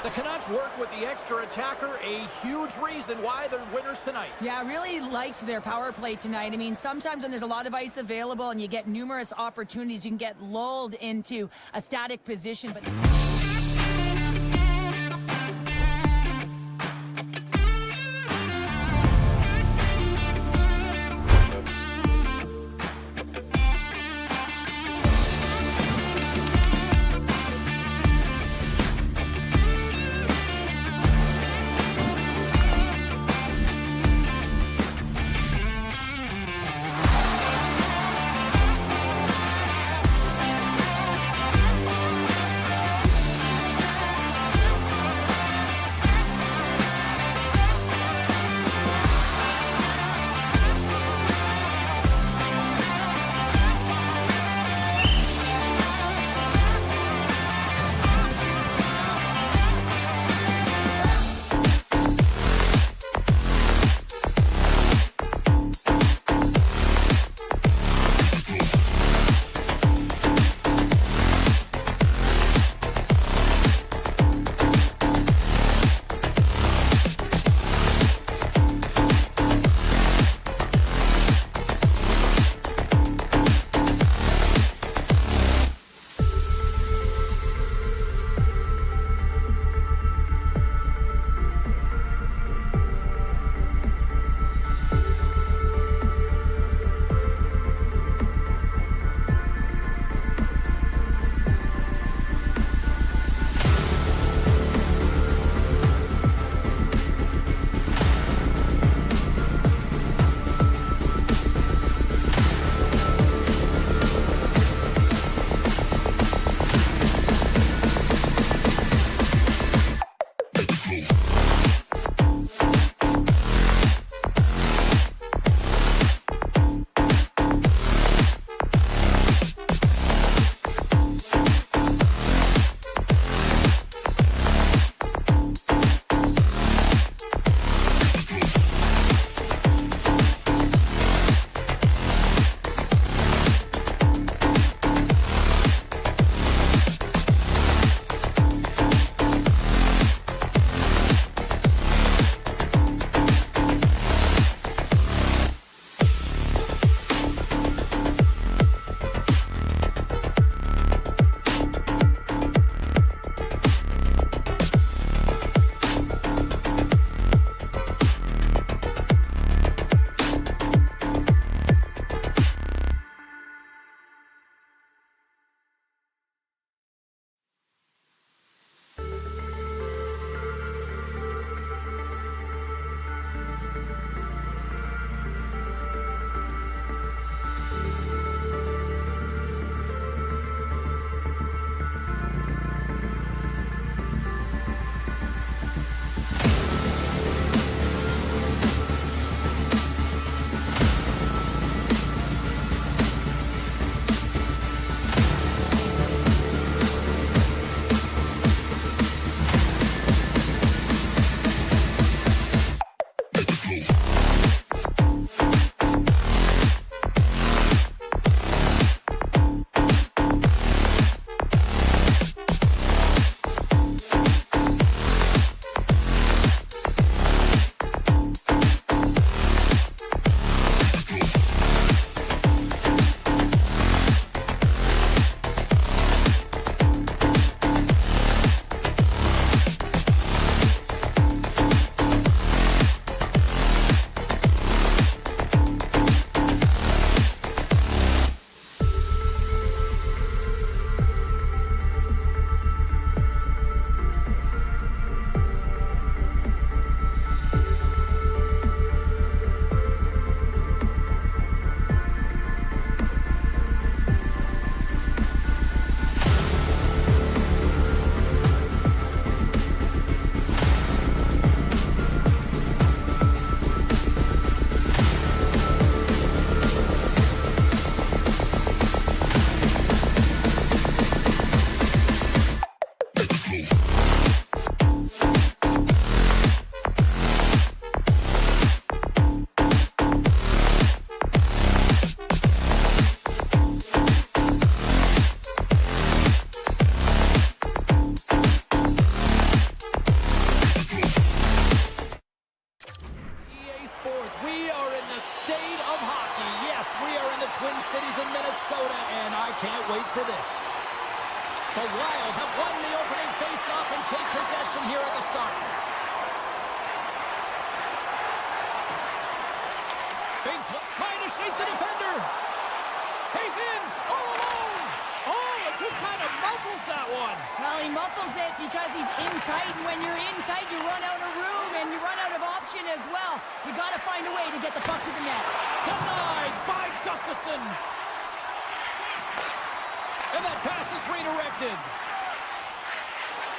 Speaker 1: The Canucks work with the extra attacker, a huge reason why they're winners tonight.
Speaker 2: Yeah, I really liked their power play tonight. I mean, sometimes when there's a lot of ice available and you get numerous opportunities, you can get lulled into a static position. But
Speaker 1: Twin Cities in Minnesota, and I can't wait for this. The Wild have won the opening face-off and take possession here at the start. Big play, trying to shake the defender. He's in, all alone. Oh, it just kind of muffles that one.
Speaker 2: Well, he muffles it because he's in tight, and when you're in tight, you run out of room, and you run out of option as well. You got to find a way to get the puck to the net.
Speaker 1: Denied by Gustafsson. And that pass is redirected.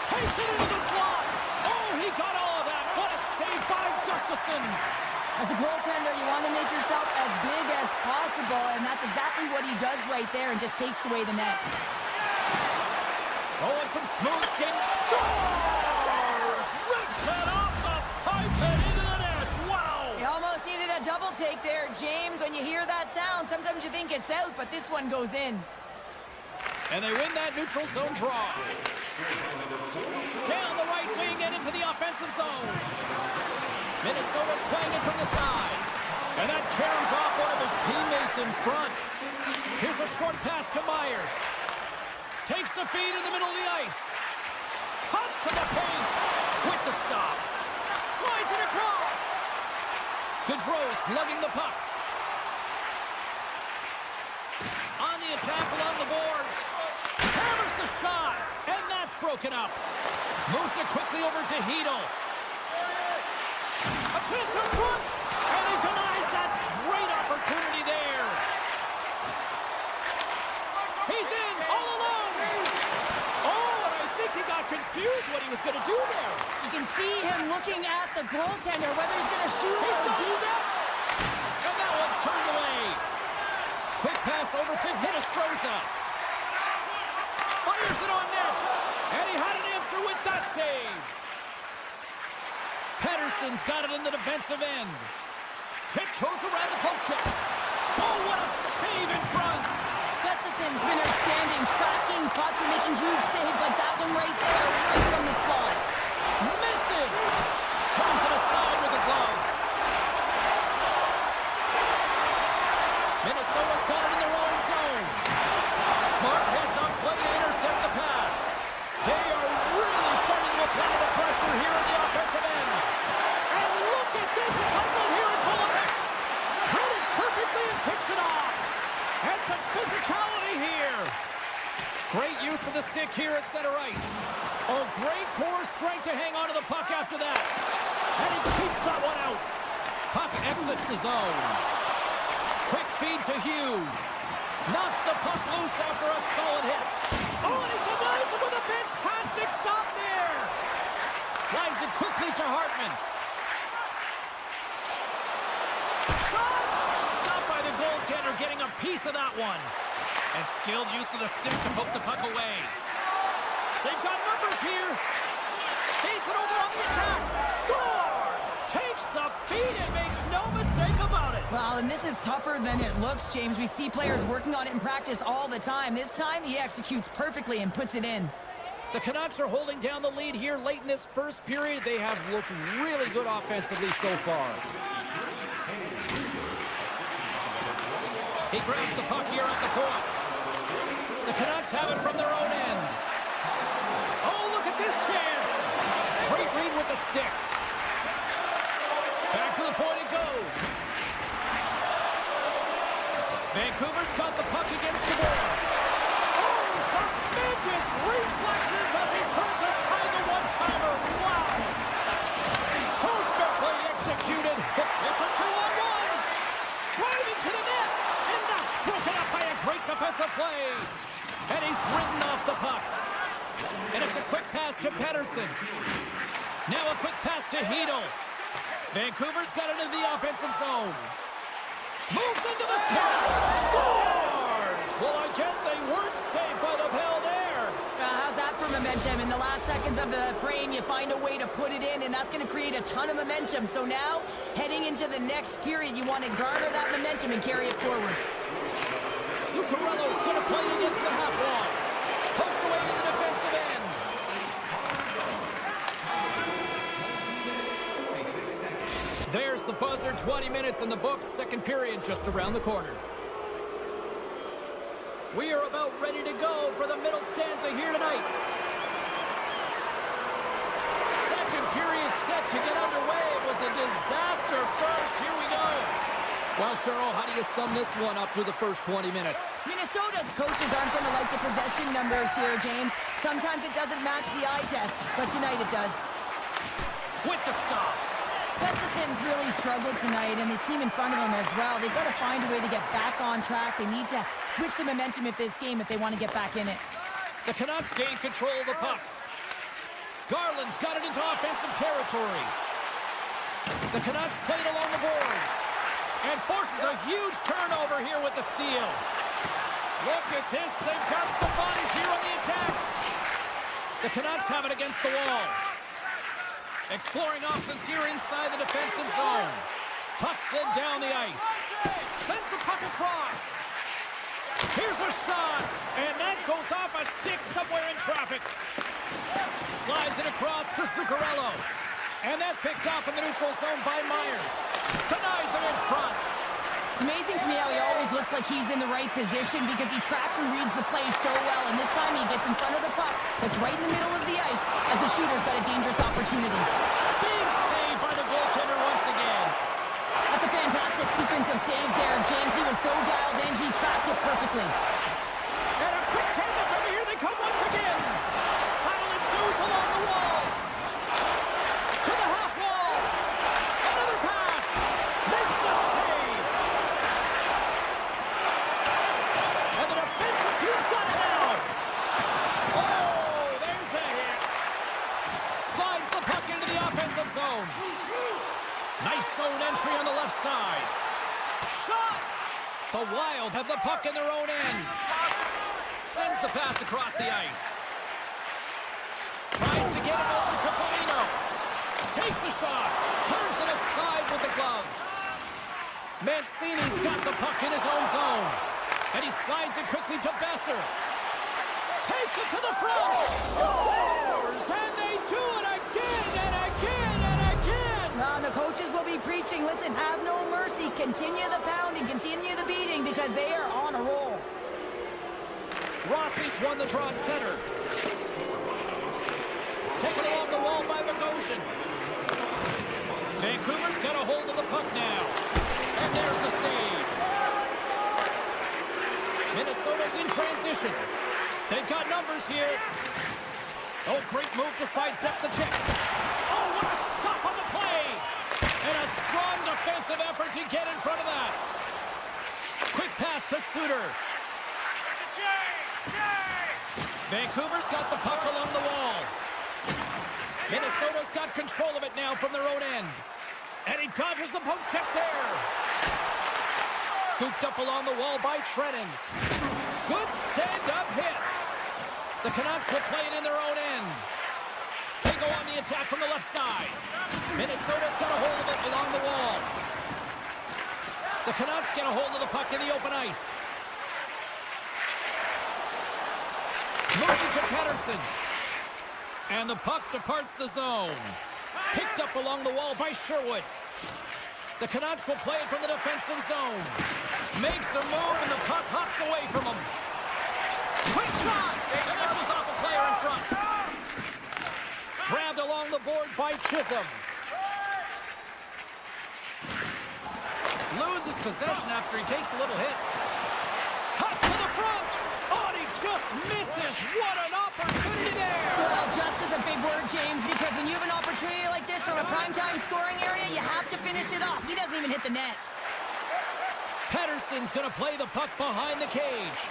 Speaker 1: Takes it into the slot. Oh, he got all of that. What a save by Gustafsson.
Speaker 2: As a goaltender, you want to make yourself as big as possible, and that's exactly what he does right there and just takes away the net.
Speaker 1: Oh, and some smooth skating. Scores! Rips that off the pipe and into the net. Wow!
Speaker 2: He almost needed a double take there, James. When you hear that sound, sometimes you think it's out, but this one goes in.
Speaker 1: And they win that neutral zone draw. Down the right wing and into the offensive zone. Minnesota's playing it from the side. And that caroms off one of his teammates in front. Here's a short pass to Myers. Takes the feed in the middle of the ice. Cuts to the paint with the stop. Slides it across. Gaudreau slugging the puck. On the attack along the boards. Hammers the shot. And that's broken up. Moves it quickly over to Hedl. A chance in front. And he denies that great opportunity there. He's in all alone. Oh, and I think he got confused what he was going to do there.
Speaker 2: You can see him looking at the goaltender, whether he's going to shoot
Speaker 1: He's
Speaker 2: or
Speaker 1: going to
Speaker 2: deep.
Speaker 1: step. And that one's turned away. Quick pass over to Hinostroza. Fires it on net. And he had an answer with that save. Pettersson's got it in the defensive end. Tiptoes around the poke check. Oh, what a save in front.
Speaker 2: Gustafsson's been outstanding, tracking pucks and making huge saves like that one right there, right from the slot.
Speaker 1: Misses. Comes it aside with the glove. Minnesota's got it in their own zone. Smart heads up play to intercept the pass. They are really starting to apply the pressure here in the offensive end. And look at this cycle here in Bullock. Read it perfectly and picks it off. And some physicality here. Great use of the stick here at center ice. Oh, great core strength to hang on to the puck after that. And he keeps that one out. Puck exits the zone. Quick feed to Hughes. Knocks the puck loose after a solid hit. Oh, and he denies him with a fantastic stop there. Slides it quickly to Hartman. Shot! Stopped by the goaltender, getting a piece of that one. And skilled use of the stick to poke the puck away. They've got numbers here. Feeds it over on the attack. Scores! Takes the feed and makes no mistake about it.
Speaker 2: Well, and this is tougher than it looks, James. We see players working on it in practice all the time. This time, he executes perfectly and puts it in.
Speaker 1: The Canucks are holding down the lead here late in this first period. They have looked really good offensively so far. He grabs the puck here at the point. The Canucks have it from their own end. Oh, look at this chance. Great read with the stick. Back to the point it goes. Vancouver's got the puck against the boards. Oh, tremendous reflexes as he turns aside the one-timer. Wow. Perfectly executed. It's a 2-on-1. Driving to the net. And that's broken up by a great defensive play. And he's ridden off the puck. And it's a quick pass to Pettersson. Now a quick pass to Hedl. Vancouver's got it in the offensive zone. Moves into the slot. Scores! Well, I guess they weren't safe by the bell there.
Speaker 2: How's that for momentum? In the last seconds of the frame, you find a way to put it in, and that's going to create a ton of momentum. So now, heading into the next period, you want to garner that momentum and carry it forward.
Speaker 1: Zuccarello's going to play it against the half wall. Poked away in the defensive end. There's the buzzer. 20 minutes in the books. Second period just around the corner. We are about ready to go for the middle stanza here tonight. Second period set to get underway. It was a disaster first. Here we go. Well, Cheryl, how do you sum this one up through the first 20 minutes?
Speaker 2: Minnesota's coaches aren't going to like the possession numbers here, James. Sometimes it doesn't match the eye test, but tonight it does.
Speaker 1: With the stop.
Speaker 2: Gustafson's really struggled tonight, and the team in front of them as well. They've got to find a way to get back on track. They need to switch the momentum of this game if they want to get back in it.
Speaker 1: The Canucks gain control of the puck. Garland's got it into offensive territory. The Canucks played along the boards and forces a huge turnover here with the steal. Look at this. They've got some bodies here on the attack. The Canucks have it against the wall. Exploring options here inside the defensive zone. Puck slid down the ice. Sends the puck across. Here's a shot. And that goes off a stick somewhere in traffic. Slides it across to Zuccarello. And that's picked off in the neutral zone by Myers. Denies him in front.
Speaker 2: It's amazing to me how he always looks like he's in the right position because he tracks and reads the play so well. And this time he gets in front of the puck that's right in the middle of the ice as the shooter's got a dangerous opportunity.
Speaker 1: Big save by the goaltender once again.
Speaker 2: That's a fantastic sequence of saves there. James, he was so dialed in, he tracked it perfectly.
Speaker 1: And a quick tandem from here. They come once again. Battle ensues along the wall. To the half wall. Another pass. Makes the save. And the defensive team's got it now. Oh, there's a hit. Slides the puck into the offensive zone. Nice zone entry on the left side. Shot! The Wild have the puck in their own end. Sends the pass across the ice. Tries to get it over to Foligno. Takes the shot. Turns it aside with the glove. Mancini's got the puck in his own zone. And he slides it quickly to Besser. Takes it to the front. Scores! And they do it again and again and again.
Speaker 2: The coaches will be preaching, listen, have no mercy. Continue the pounding, continue the beating because they are on a roll.
Speaker 1: Rossi's won the draw at center. Taken along the wall by Bogosian. Vancouver's got a hold of the puck now. And there's the save. Minnesota's in transition. They've got numbers here. Oh, great move to sidestep the check. Oh, what a stop on the play. And a strong defensive effort to get in front of that. Quick pass to Suter. Vancouver's got the puck along the wall. Minnesota's got control of it now from their own end. And he dodges the poke check there. Scooped up along the wall by Trennan. Good stand-up hit. The Canucks will play it in their own end. They go on the attack from the left side. Minnesota's got a hold of it along the wall. The Canucks get a hold of the puck in the open ice. Moves it to Pettersson. And the puck departs the zone. Picked up along the wall by Sherwood. The Canucks will play it from the defensive zone. Makes a move and the puck hops away from him. Quick shot! And that was off a player in front. Grabbed along the boards by Chisholm. Loses possession after he takes a little hit. Cuts to the front. Oh, and he just misses. What an opportunity there.
Speaker 2: Well, just is a big word, James, because when you have an opportunity like this from a primetime scoring area, you have to finish it off. He doesn't even hit the net.
Speaker 1: Pettersson's going to play the puck behind the cage.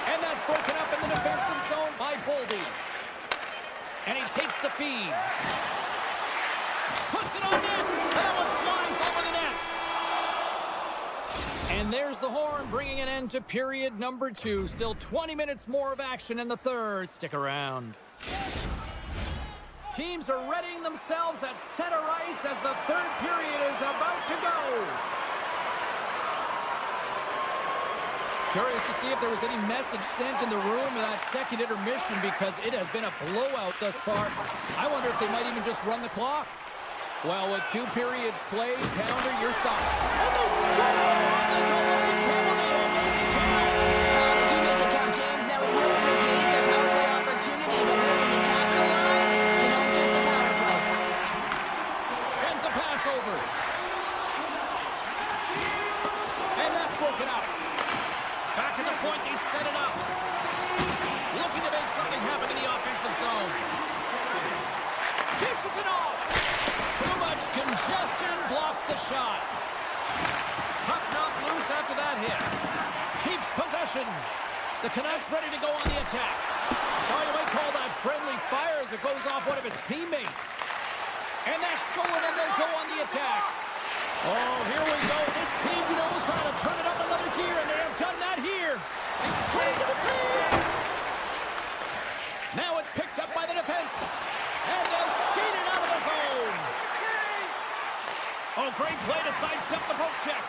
Speaker 1: And that's broken up in the defensive zone by Boldy. And he takes the feed. Puts it on net. That one flies over the net. And there's the horn, bringing an end to period number 2. Still 20 minutes more of action in the third. Stick around. Teams are readying themselves at center ice as the third period is about to go. Curious to see if there was any message sent in the room in that second intermission because it has been a blowout thus far. I wonder if they might even just run the clock. Well, with 2 periods played, Pounder, your thoughts? And they score on the delayed penalty! offensive zone. Dishes it off. Too much congestion blocks the shot. Puck knocked loose after that hit. Keeps possession. The Canucks ready to go on the attack. Now you might call that friendly fire as it goes off one of his teammates. And that's stolen, and they'll go on the attack. Oh, here we go. This team knows how to turn it up another gear, and they have done that here. Play to the crease. Now it's picked up by the defense. And they'll skate it out of the zone. Oh, great play to sidestep the poke check.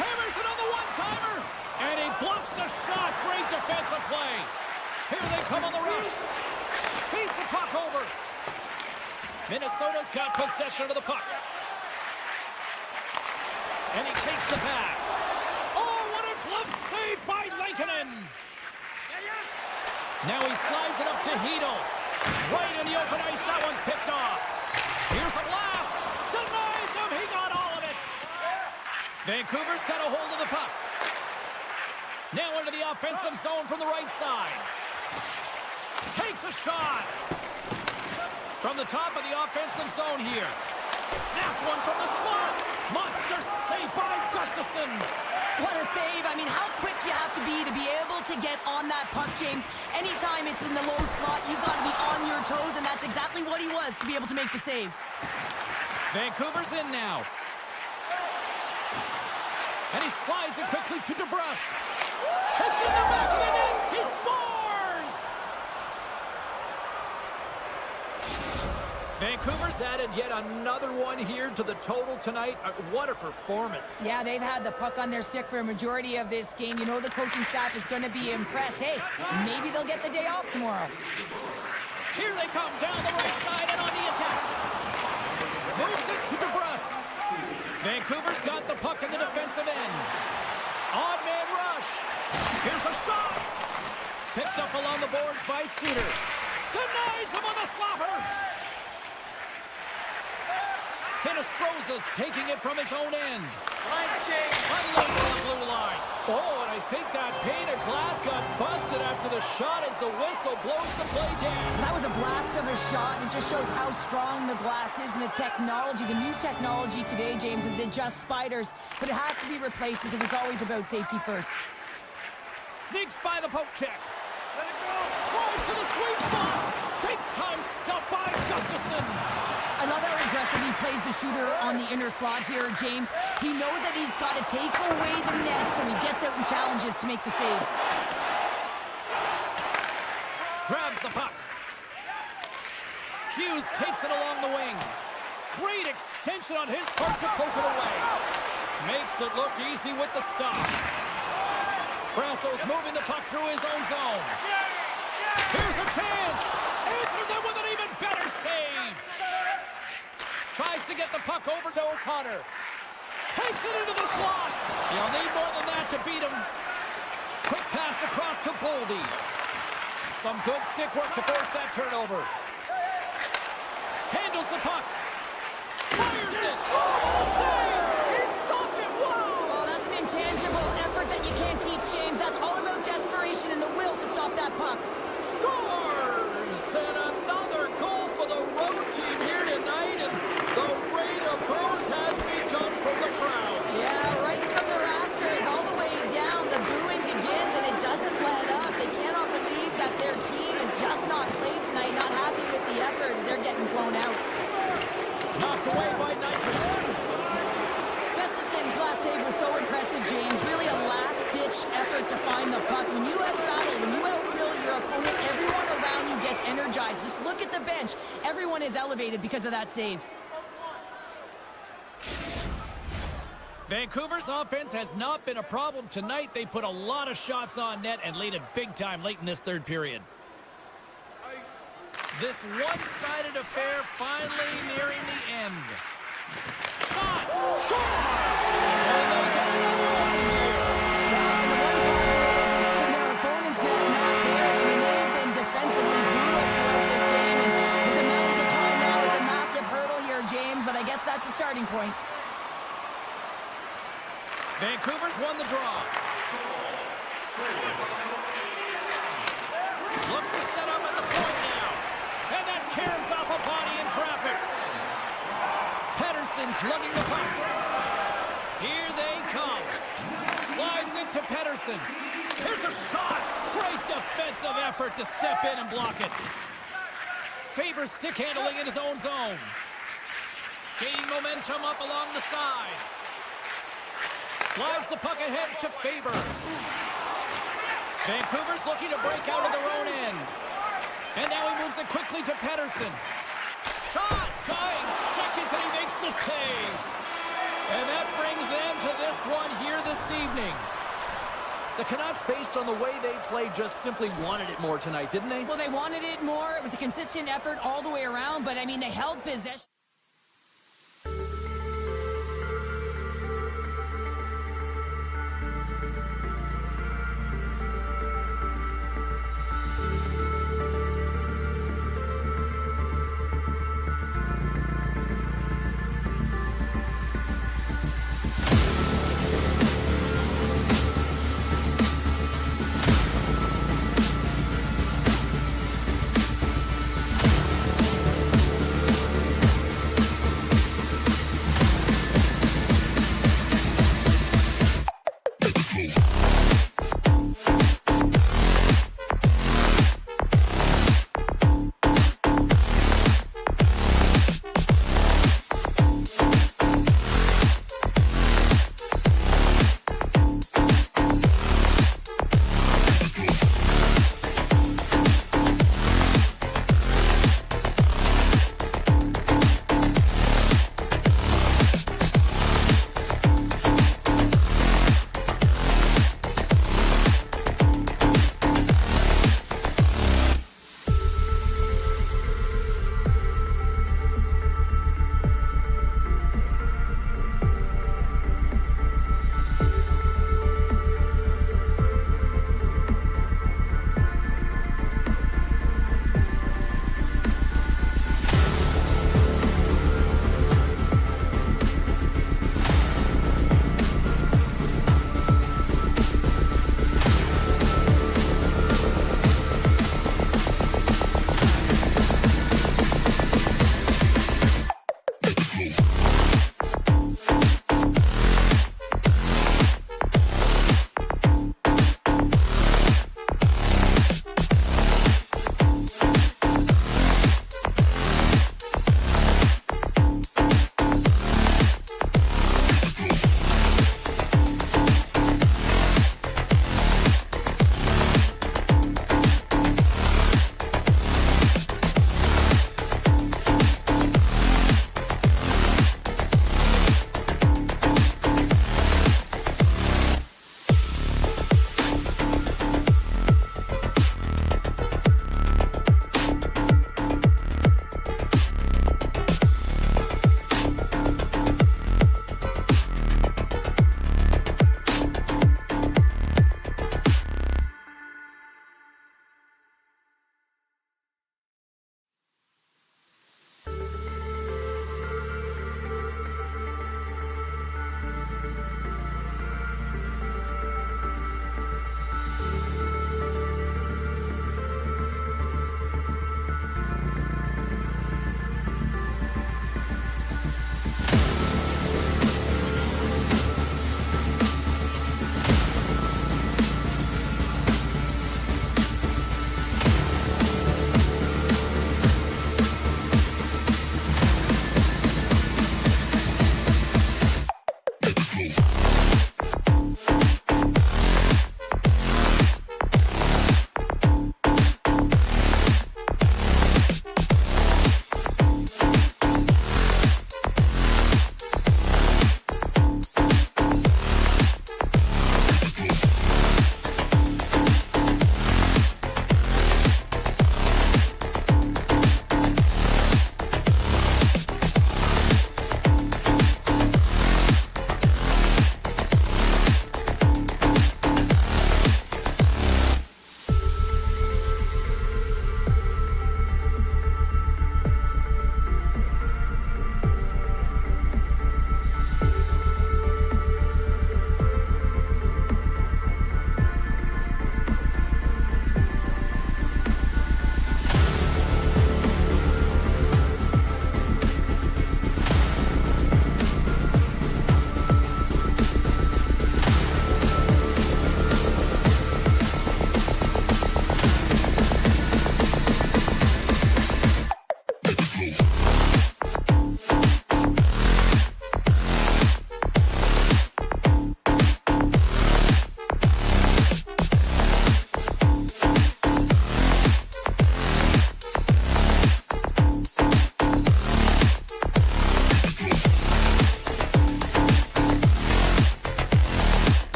Speaker 1: Hammers it on the one-timer. And he blocks the shot. Great defensive play. Here they come on the rush. Feeds the puck over. Minnesota's got possession of the puck. And he takes the pass. Oh, what a glove save by Lankinen. Now he slides it up to Hedl. Right in the open ice, that one's picked off. Here's a blast. Denies him, he got all of it. Vancouver's got a hold of the puck. Now into the offensive zone from the right side. Takes a shot. From the top of the offensive zone here. Snaps one from the slot. Monster save by Gustafsson.
Speaker 2: What a save. I mean, how quick you have to be able to get on that puck, James. Anytime it's in the low slot, you got to be on your toes, and that's exactly what he was to be able to make the save.
Speaker 1: Vancouver's in now. And he slides it quickly to DeBrusque. It's in the back of the net. He scores! Vancouver's added yet another one here to the total tonight. What a performance.
Speaker 2: Yeah, they've had the puck on their stick for a majority of this game. You know the coaching staff is going to be impressed. Hey, maybe they'll get the day off tomorrow.
Speaker 1: Here they come down the right side and on the attack. Moves it to DeBrusque. Vancouver's got the puck in the defensive end. Odd man rush. Here's a shot. Picked up along the boards by Suter. Denies him on the slapper. Hinostroza's taking it from his own end. Unloads on the blue line. Oh, and I think that pane of glass got busted after the shot as the whistle blows the play down.
Speaker 2: That was a blast of a shot, and it just shows how strong the glass is and the technology. The new technology today, James, is it just spiders, but it has to be replaced because it's always about safety first.
Speaker 1: Sneaks by the poke check. Let it go. Drives to the sweet spot. Big time stop by Gustafsson.
Speaker 2: I love how aggressive he plays the shooter on the inner slot here, James. He knows that he's got to take away the net, so he gets out and challenges to make the save.
Speaker 1: Grabs the puck. Hughes takes it along the wing. Great extension on his part to poke it away. Makes it look easy with the stop. Brasso's moving the puck through his own zone. Here's a chance. Answers it with an even better save. Tries to get the puck over to O'Connor. Takes it into the slot. He'll need more than that to beat him. Quick pass across to Boldy. Some good stick work to force that turnover. Handles the puck. Fires it. Oh, save! He stopped it. Whoa!
Speaker 2: Oh, that's an intangible effort that you can't teach, James. That's all about desperation and the will to stop that puck.
Speaker 1: Scores! And another goal for the road team here tonight. And the rain of boos has begun from the crowd.
Speaker 2: Yeah, right from the rafters, all the way down. The booing begins, and it doesn't let up. They cannot believe that their team is just not played tonight, not happy with the effort as they're getting blown out.
Speaker 1: Knocked away by Nyquist.
Speaker 2: Gustafsson's last save was so impressive, James. Really a last-ditch effort to find the puck. When you out-battle, when you out-will your opponent, everyone around you gets energized. Just look at the bench. Everyone is elevated because of that save.
Speaker 1: Vancouver's offense has not been a problem tonight. They put a lot of shots on net and laid it big time late in this third period. This one-sided affair finally nearing the end. Shot! Score! And they get another one here.
Speaker 2: The one positive is it's in their opponent's net, not theirs. I mean, they've been defensively brutal throughout this game, and it's a mountain to climb now. It's a massive hurdle here, James, but I guess that's a starting point.
Speaker 1: Vancouver's won the draw. Looks to set up at the point now. And that caroms off a body in traffic. Pettersson's lugging the puck. Here they come. Slides into Pettersson. Here's a shot. Great defensive effort to step in and block it. Faber stick handling in his own zone. Gaining momentum up along the side. Slides the puck ahead to Faber. Vancouver's looking to break out of their own end. And now he moves it quickly to Pettersson. Shot! Dying seconds and he makes the save. And that brings them to this one here this evening. The Canucks, based on the way they played, just simply wanted it more tonight, didn't they?
Speaker 2: Well, they wanted it more. It was a consistent effort all the way around, but, I mean, they held possession.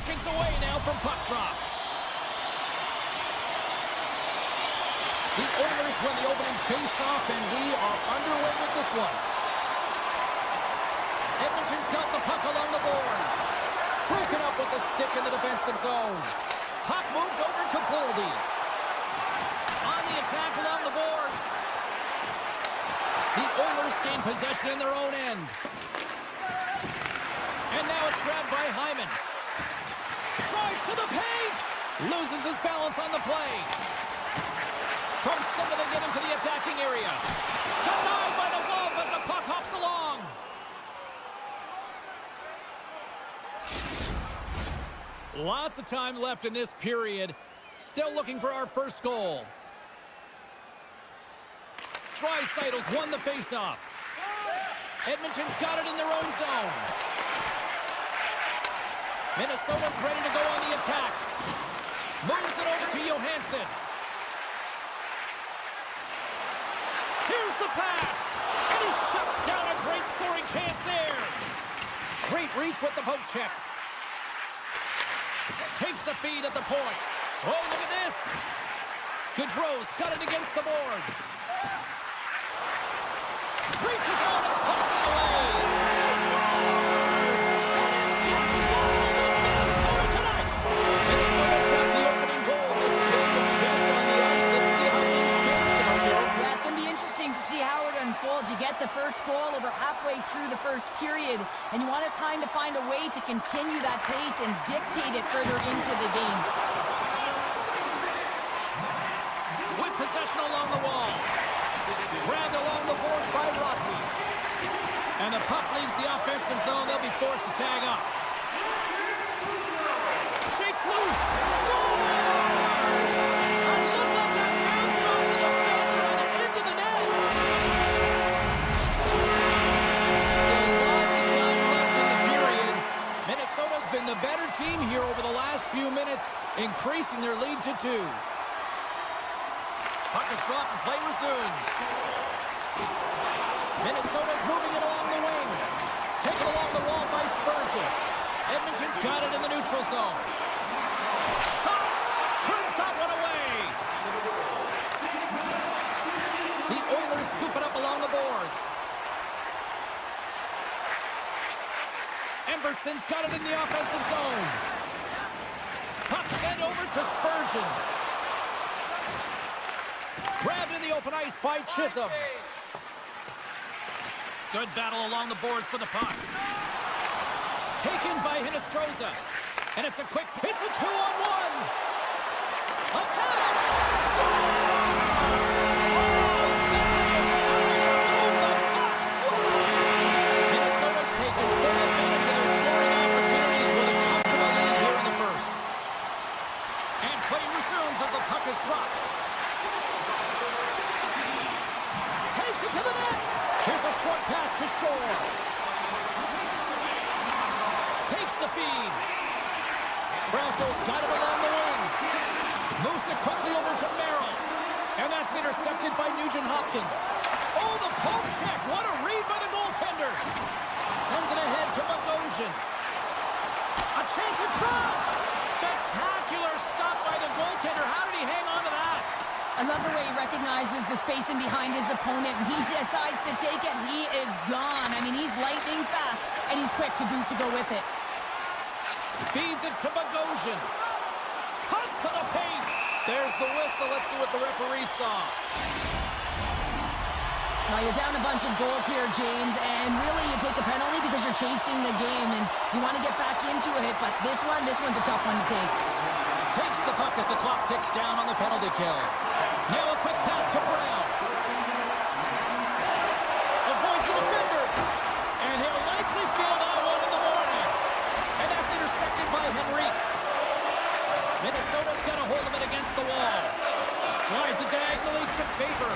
Speaker 1: seconds away now from puck drop. The Oilers win the opening face-off, and we are underway with this one. Edmonton's got the puck along the boards. Broken up with the stick in the defensive zone. Puck moved over to Boldy. On the attack along the boards. The Oilers gain possession in their own end. And now it's grabbed by Hyman. Drives to the paint. Loses his balance on the play. From center they get into the attacking area. Denied by the glove as the puck hops along. Lots of time left in this period. Still looking for our first goal. Draisaitl's won the faceoff. Edmonton's got it in their own zone. Minnesota's ready to go on the attack. Moves it over to Johansson. Here's the pass. And he shuts down a great scoring chance there. Great reach with the poke check. Takes the feed at the point. Oh, look at this. Gaudreau's got it against the boards. Reaches out and pumps it away. They score! And it's got wild in Minnesota tonight. Minnesota's got the opening goal. This game of chess on the ice. Let's see how things change now, Cheryl.
Speaker 2: Yeah, it's going to be interesting to see how it unfolds. You get the first goal over halfway through the first period, and you want to kind of find a way to continue that pace and dictate it further into the game.
Speaker 1: With possession along the wall. Grabbed along the boards by Rossi. And the puck leaves the offensive zone. They'll be forced to tag up. Shakes loose. Scores! And look like that bounced off the defender and into the net. Still lots of time left in the period. Minnesota's been the better team here over the last few minutes, increasing their lead to 2. Puck is dropped and play resumes. Minnesota's moving it along the wing. Taken along the wall by Spurgeon. Edmonton's got it in the neutral zone. Shot! Turns that one away. The Oilers scoop it up along the boards. Emberson's got it in the offensive zone. Puck sent over to Spurgeon. Grabbed in the open ice by Chisholm. Good battle along the boards for the puck. Taken by Hinostroza. And it's a quick... It's a 2-on-1. A pass. Scores! Oh, that is how you move the puck. Minnesota's taken full advantage of their scoring opportunities with a comfortable lead here in the first. And play resumes as the puck is dropped. Takes it to the net. Here's a short pass to Shore. Takes the feed. Brasso's got it along the wing. Moves it quickly over to Merrill. And that's intercepted by Nugent-Hopkins. Oh, the poke check. What a read by the goaltender. Sends it ahead to Bogosian. A chance in front. Spectacular stop by the goaltender. How did he hang on to that?
Speaker 2: I love the way he recognizes the space in behind his opponent, and he decides to take it. He is gone. I mean, he's lightning fast, and he's quick to boot to go with it.
Speaker 1: Feeds it to Bogosian. Cuts to the paint. There's the whistle. Let's see what the referee saw.
Speaker 2: Now, you're down a bunch of goals here, James, and really you take the penalty because you're chasing the game, and you want to get back into it, but this one's a tough one to take.
Speaker 1: Takes the puck as the clock ticks down on the penalty kill. Now a quick pass to Brown. Avoids the defender. And he'll likely feel that one in the morning. And that's intercepted by Henrique. Minnesota's got a hold of it against the wall. Slides it diagonally to Faber.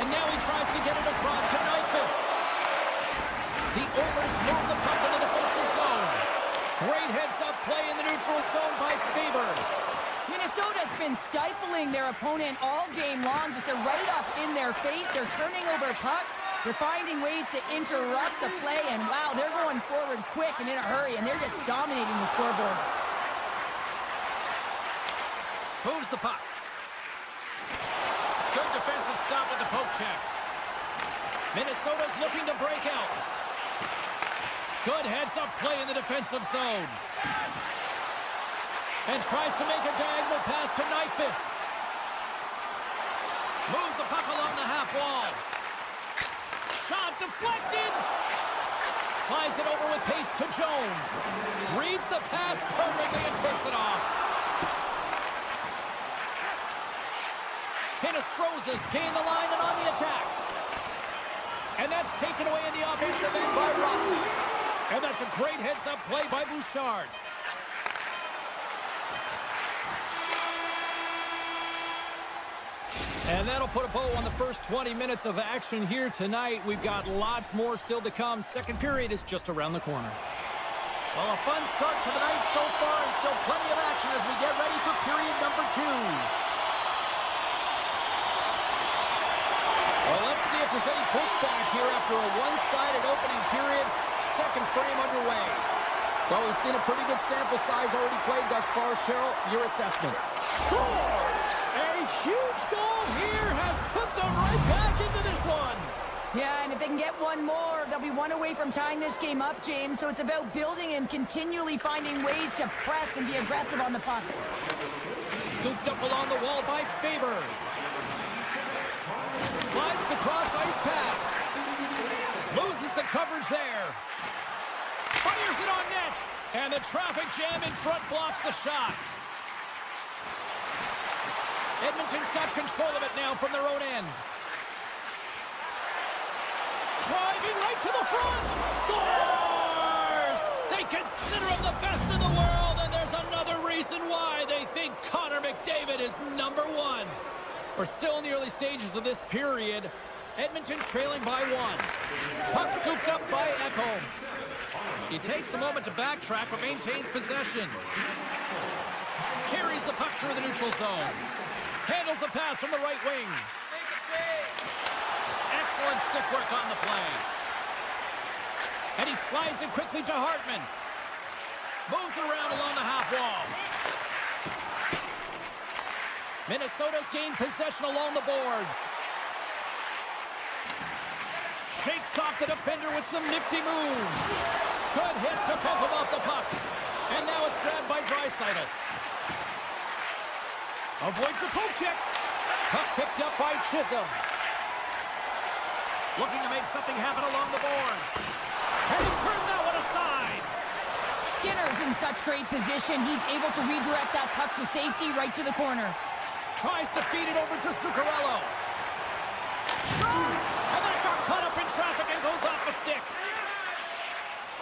Speaker 1: And now he tries to get it across to Nyquist. The Oilers move the puck in the defensive zone. Great heads-up play in the neutral zone by Faber.
Speaker 2: Minnesota's been stifling their opponent all game long. Just they're right up in their face. They're turning over pucks. They're finding ways to interrupt the play, and wow, they're going forward quick and in a hurry, and they're just dominating the scoreboard.
Speaker 1: Moves the puck. Good defensive stop with the poke check. Minnesota's looking to break out. Good heads-up play in the defensive zone. And tries to make a diagonal pass to Nyquist. Moves the puck along the half wall. Shot deflected. Slides it over with pace to Jones. Reads the pass perfectly and takes it off. Hinostroza's gained the line and on the attack. And that's taken away in the offensive end by Rossi. And that's a great heads-up play by Bouchard. And that'll put a bow on the first 20 minutes of action here tonight. We've got lots more still to come. Second period is just around the corner. Well, a fun start to the night so far, and still plenty of action as we get ready for period number 2. Well, let's see if there's any pushback here after a one-sided opening period. Second frame underway. Well, we've seen a pretty good sample size already played thus far. Cheryl, your assessment.
Speaker 3: Scores! A huge goal here has put them right back into this one.
Speaker 2: Yeah, and if they can get one more, they'll be one away from tying this game up, James. So it's about building and continually finding ways to press and be aggressive on the puck.
Speaker 1: Scooped up along the wall by Faber. Slides the cross-ice pass. Loses the coverage there. Fires it on net. And the traffic jam in front blocks the shot. Edmonton's got control of it now from their own end. Driving right to the front. Scores! They consider him the best in the world, and there's another reason why they think Connor McDavid is number 1. We're still in the early stages of this period. Edmonton's trailing by 1. Puck scooped up by Ekholm. He takes a moment to backtrack, but maintains possession. Carries the puck through the neutral zone. Handles the pass from the right wing. Excellent stick work on the play. And he slides it quickly to Hartman. Moves it around along the half wall. Minnesota's gained possession along the boards. Shakes off the defender with some nifty moves. Good hit to bump him off the puck. And now it's grabbed by Draisaitl. Avoids the poke check. Puck picked up by Chisholm. Looking to make something happen along the boards. And he turned that one aside.
Speaker 2: Skinner's in such great position. He's able to redirect that puck to safety right to the corner.
Speaker 1: Tries to feed it over to Zuccarello. And that got caught up in traffic and goes off the stick.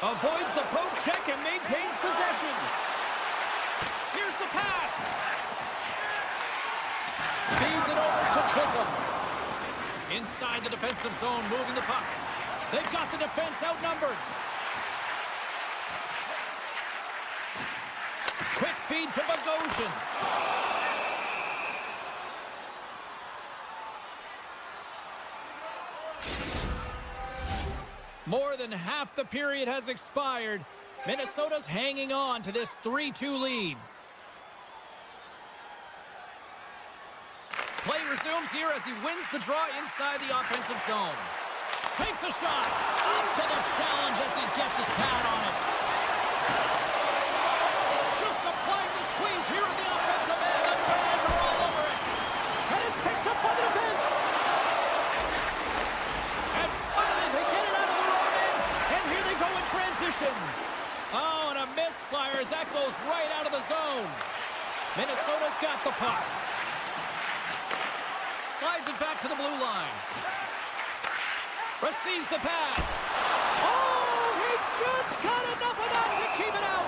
Speaker 1: Avoids the poke check and maintains possession. Here's the pass. Feeds it over to Chisholm. Inside the defensive zone, moving the puck. They've got the defense outnumbered. Quick feed to Bogosian. More than half the period has expired. Minnesota's hanging on to this 3-2 lead. Play resumes here as he wins the draw inside the offensive zone. Takes a shot. Up to the challenge as he gets his pad on it. Just applying the squeeze here in the offensive end. The fans are all over it. And it's picked up by the defense. And finally they get it out of the wrong end. And here they go in transition. Oh, and a misfire as that goes right out of the zone. Minnesota's got the puck. Slides it back to the blue line. Receives the pass. Oh, he just got enough of that to keep it out.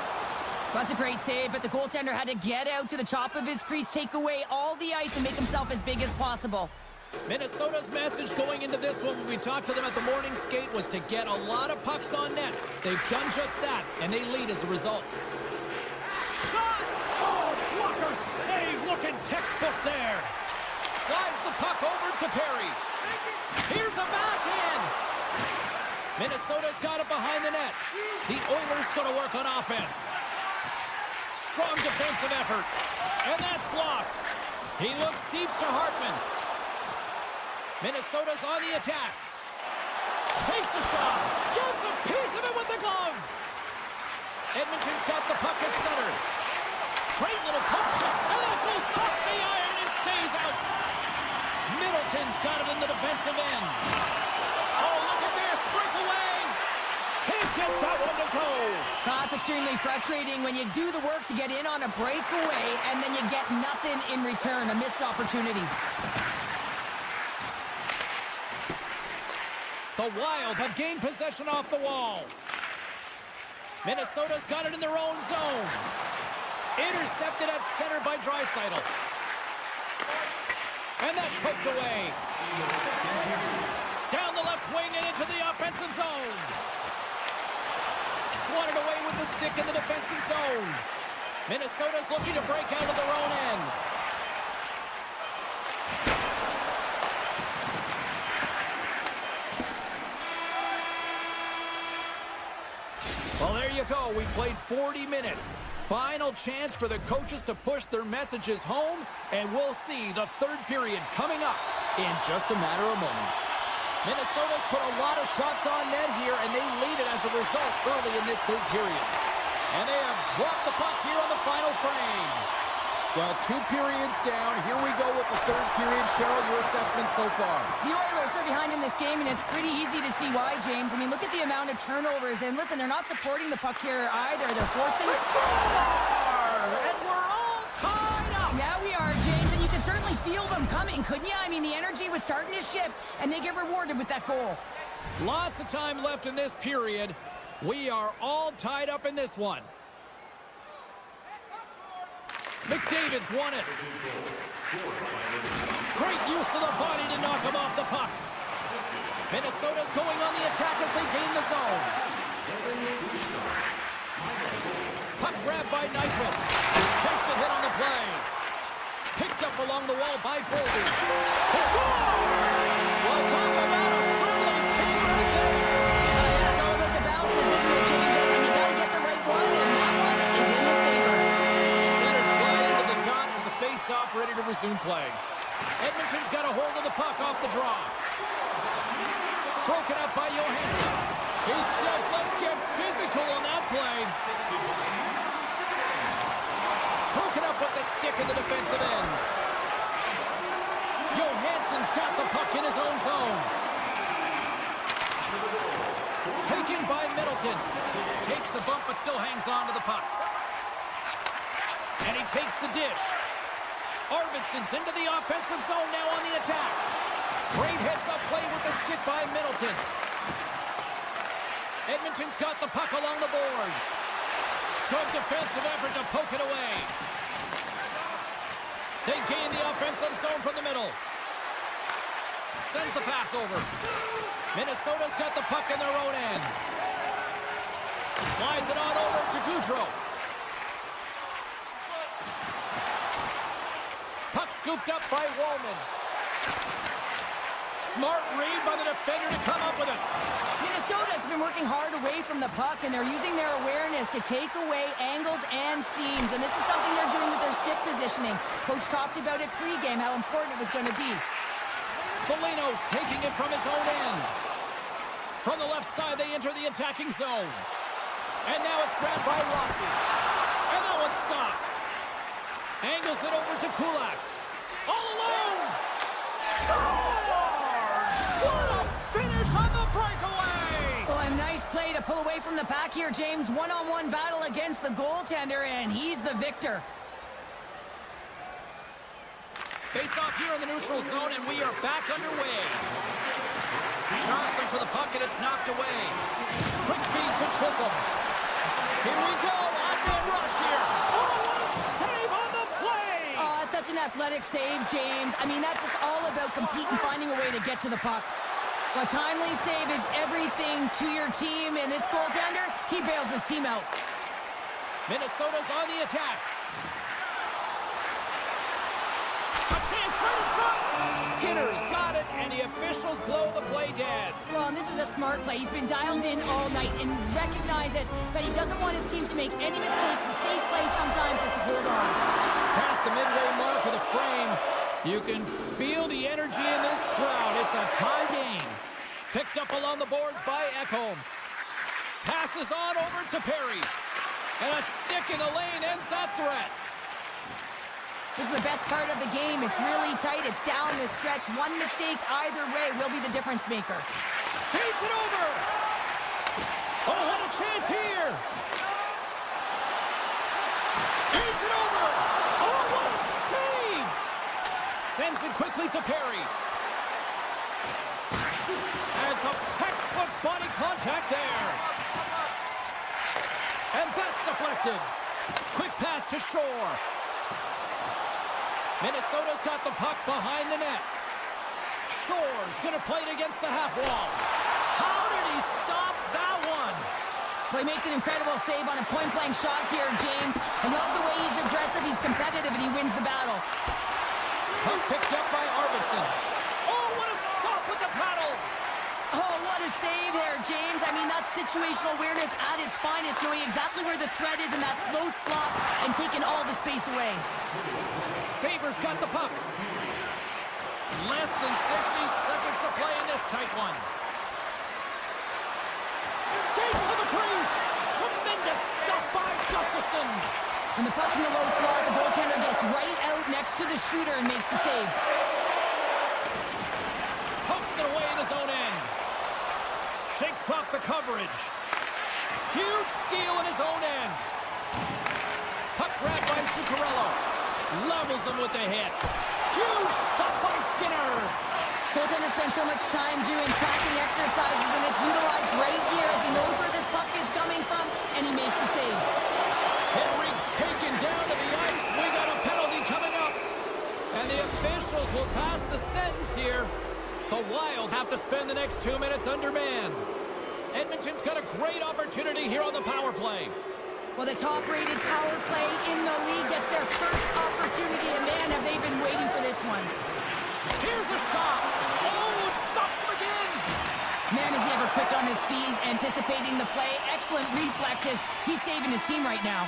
Speaker 2: That's a great save, but the goaltender had to get out to the top of his crease, take away all the ice, and make himself as big as possible.
Speaker 1: Minnesota's message going into this one when we talked to them at the morning skate was to get a lot of pucks on net. They've done just that, and they lead as a result. Shot! Oh, blocker save, looking textbook there. Slides the puck over to Perry. Here's a backhand. Minnesota's got it behind the net. The Oilers going to work on offense. Strong defensive effort. And that's blocked. He looks deep to Hartman. Minnesota's on the attack. Takes a shot. Gets a piece of it with the glove. Edmonton's got the puck at center. Great little poke shot. And that goes off the iron and stays out. Middleton's got it in the defensive end. Oh, look at this. Breakaway. Can't get that one to go.
Speaker 2: That's extremely frustrating when you do the work to get in on a breakaway and then you get nothing in return. A missed opportunity.
Speaker 1: The Wild have gained possession off the wall. Minnesota's got it in their own zone. Intercepted at center by Draisaitl. And that's poked away. Down the left wing and into the offensive zone. Swatted away with the stick in the defensive zone. Minnesota's looking to break out of their own end. Well, there you go. We played 40 minutes. Final chance for the coaches to push their messages home, and we'll see the third period coming up in just a matter of moments. Minnesota's put a lot of shots on net here, and they lead it as a result early in this third period. And they have dropped the puck here on the final frame. Well, 2 periods down. Here we go with the third period. Cheryl, your assessment so far?
Speaker 2: The Oilers are behind in this game, and it's pretty easy to see why, James. I mean, look at the amount of turnovers. And listen, they're not supporting the puck here either. They're forcing...
Speaker 1: And we're all tied up!
Speaker 2: Yeah, we are, James, and you can certainly feel them coming, couldn't you? I mean, the energy was starting to shift, and they get rewarded with that goal.
Speaker 1: Lots of time left in this period. We are all tied up in this one. McDavid's won it. Great use of the body to knock him off the puck. Minnesota's going on the attack as they gain the zone. Puck grabbed by Nyquist. Takes a hit on the play. Picked up along the wall by Boldy. He scores! Well, talk about a friendly pick right there.
Speaker 2: That's all about the bounces, isn't it, James? And you got to get the right one, and that one is in his favor.
Speaker 1: Centers glide into the dot as a face-off ready to resume play. Edmonton's got a hold of the puck off the draw. Broken up by Johansson. He says, let's get physical on that play. Broken up with the stick in the defensive end. Johansson's got the puck in his own zone. Taken by Middleton. Takes a bump but still hangs on to the puck. And he takes the dish. Arvidsson's into the offensive zone now on the attack. Great heads-up play with the stick by Middleton. Edmonton's got the puck along the boards. Good defensive effort to poke it away. They gain the offensive zone from the middle. Sends the pass over. Minnesota's got the puck in their own end. Slides it on over to Gaudreau. Puck scooped up by Wallman. Smart read by the defender to come up with it.
Speaker 2: Minnesota's been working hard away from the puck, and they're using their awareness to take away angles and seams, and this is something they're doing with their stick positioning. Coach talked about it pregame, how important it was going to be.
Speaker 1: Foligno's taking it from his own end. From the left side, they enter the attacking zone. And now it's grabbed by Rossi. And that one's stopped. Angles it over to Kulak. All alone! Scores! What a finish on the breakaway!
Speaker 2: Well, a nice play to pull away from the pack here, James. One-on-one battle against the goaltender, and he's the victor.
Speaker 1: Face off here in the neutral zone, and we are back underway. Jostling for the puck, and it's knocked away. Quick feed to Chisholm. Here we go, on-man rush here. Oh, what a save on the play!
Speaker 2: Oh, that's such an athletic save, James. I mean, that's just all about competing, finding a way to get to the puck. A timely save is everything to your team, and this goaltender, he bails his team out.
Speaker 1: Minnesota's on the attack. A chance right in front. Skinner's got it, and the officials blow the play dead.
Speaker 2: Well, and this is a smart play. He's been dialed in all night and recognizes that he doesn't want his team to make any mistakes. The safe play sometimes is to hold on.
Speaker 1: Past the midway mark of the frame, you can feel the energy in this crowd. It's a tie game. Picked up along the boards by Ekholm. Passes on over to Perry. And a stick in the lane ends that threat.
Speaker 2: This is the best part of the game. It's really tight. It's down the stretch. One mistake either way will be the difference maker.
Speaker 1: Feeds it over. Oh, what a chance here. Feeds it over. Oh, what a save. Sends it quickly to Perry. And some textbook body contact there. And that's deflected. Quick pass to Shore. Minnesota's got the puck behind the net. Shore's going to play it against the half wall. How did he stop that one?
Speaker 2: Well, he makes an incredible save on a point-blank shot here, James. I love the way he's aggressive, he's competitive, and he wins the battle.
Speaker 1: Puck picked up by Arvidsson. Oh, what a stop with the paddle!
Speaker 2: Oh, what a save there, James. I mean, that's situational awareness at its finest, knowing exactly where the threat is in that slow slot and taking all the space away.
Speaker 1: Faber's got the puck. Less than 60 seconds to play in this tight one. Skates to the crease. Tremendous stuff by Gustafsson.
Speaker 2: When the puck's in the low slot, the goaltender gets right out next to the shooter and makes the save.
Speaker 1: Pokes it away in his own end. Shakes off the coverage. Huge steal in his own end. Puck grabbed by Zuccarello. Levels him with the hit. Huge stop by Skinner.
Speaker 2: Goaltender spends so much time doing tracking exercises, and it's utilized right here as he knows where this puck is coming from, and he makes the save.
Speaker 1: Henrique's taken down to the ice. We got a penalty coming up. And the officials will pass the sentence here. The Wild have to spend the next 2 minutes undermanned. Edmonton's got a great opportunity here on the power play.
Speaker 2: Well, the top-rated power play in the league gets their first opportunity, and man, have they been waiting for this one.
Speaker 1: Here's a shot. Oh, it stops him again.
Speaker 2: Man, is he ever quick on his feet, anticipating the play. Excellent reflexes. He's saving his team right now.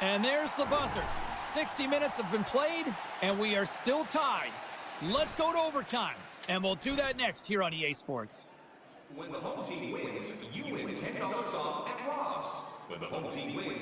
Speaker 1: And there's the buzzer. 60 minutes have been played, and we are still tied. Let's go to overtime, and we'll do that next here on EA Sports.
Speaker 4: When the home team wins, you win $10 off at Rob's. When the home team wins...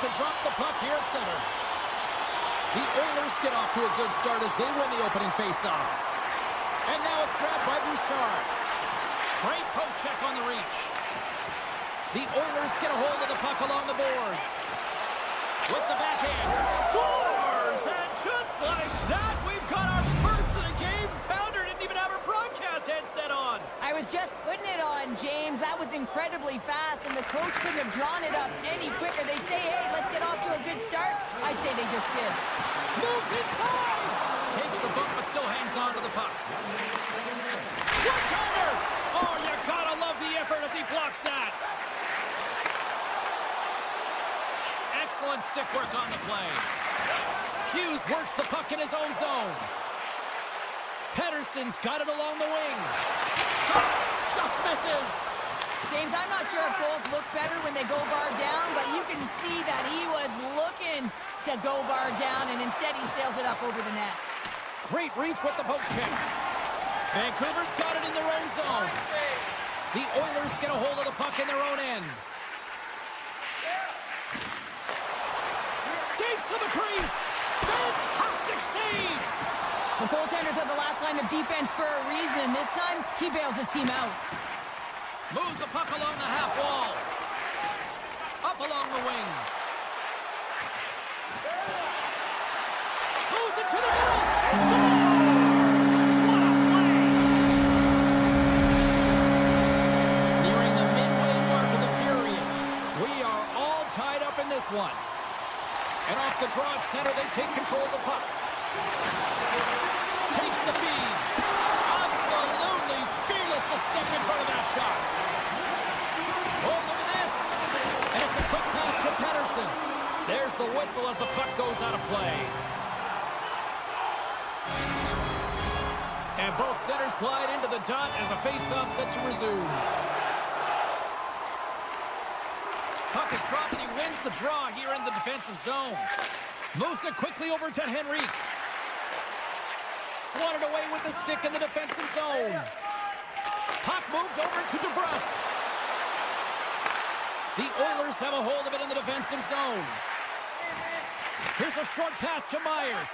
Speaker 3: to drop the puck here at center. The Oilers get off to a good start as they win the opening faceoff. And now it's grabbed by Bouchard. Great poke check on the reach. The Oilers get a hold of the puck along the boards. With the backhand. Scores! And just like that, we've got our first of the game. Pounder didn't even have her broadcast headset on.
Speaker 2: I was just putting it on, James. That was incredibly fast, and the coach couldn't have drawn it up any quicker. They say, hey, let's get off to a good start. I'd say they just did.
Speaker 3: Moves inside! Takes a bump, but still hangs on to the puck. One-timer! Oh, you gotta love the effort as he blocks that. Excellent stick work on the play. Hughes works the puck in his own zone. Pettersson's got it along the wing. Shot just misses.
Speaker 2: James, I'm not sure if goals look better when they go bar down, but you can see that he was looking to go bar down, and instead he sails it up over the net.
Speaker 3: Great reach with the poke check. Vancouver's got it in their own zone. The Oilers get a hold of the puck in their own end. Skates to the crease. Fantastic save.
Speaker 2: The goaltenders are the last line of defense for a reason. This time, he bails his team out.
Speaker 3: Moves the puck along the half wall. Up along the wing. Moves it to the middle. He scores! What a play! Nearing the midway mark of the period. We are all tied up in this one. And off the draw at center, they take control of the puck. Takes the feed. Absolutely fearless to step in front of that shot. Oh, look at this. And it's a quick pass to Pettersson. There's the whistle as the puck goes out of play. And both centers glide into the dot as a faceoff set to resume. Puck is dropped and he wins the draw here in the defensive zone. Moves it quickly over to Henrique. Swatted away with the stick in the defensive zone. Puck moved over to DeBrusque. The Oilers have a hold of it in the defensive zone. Here's a short pass to Myers.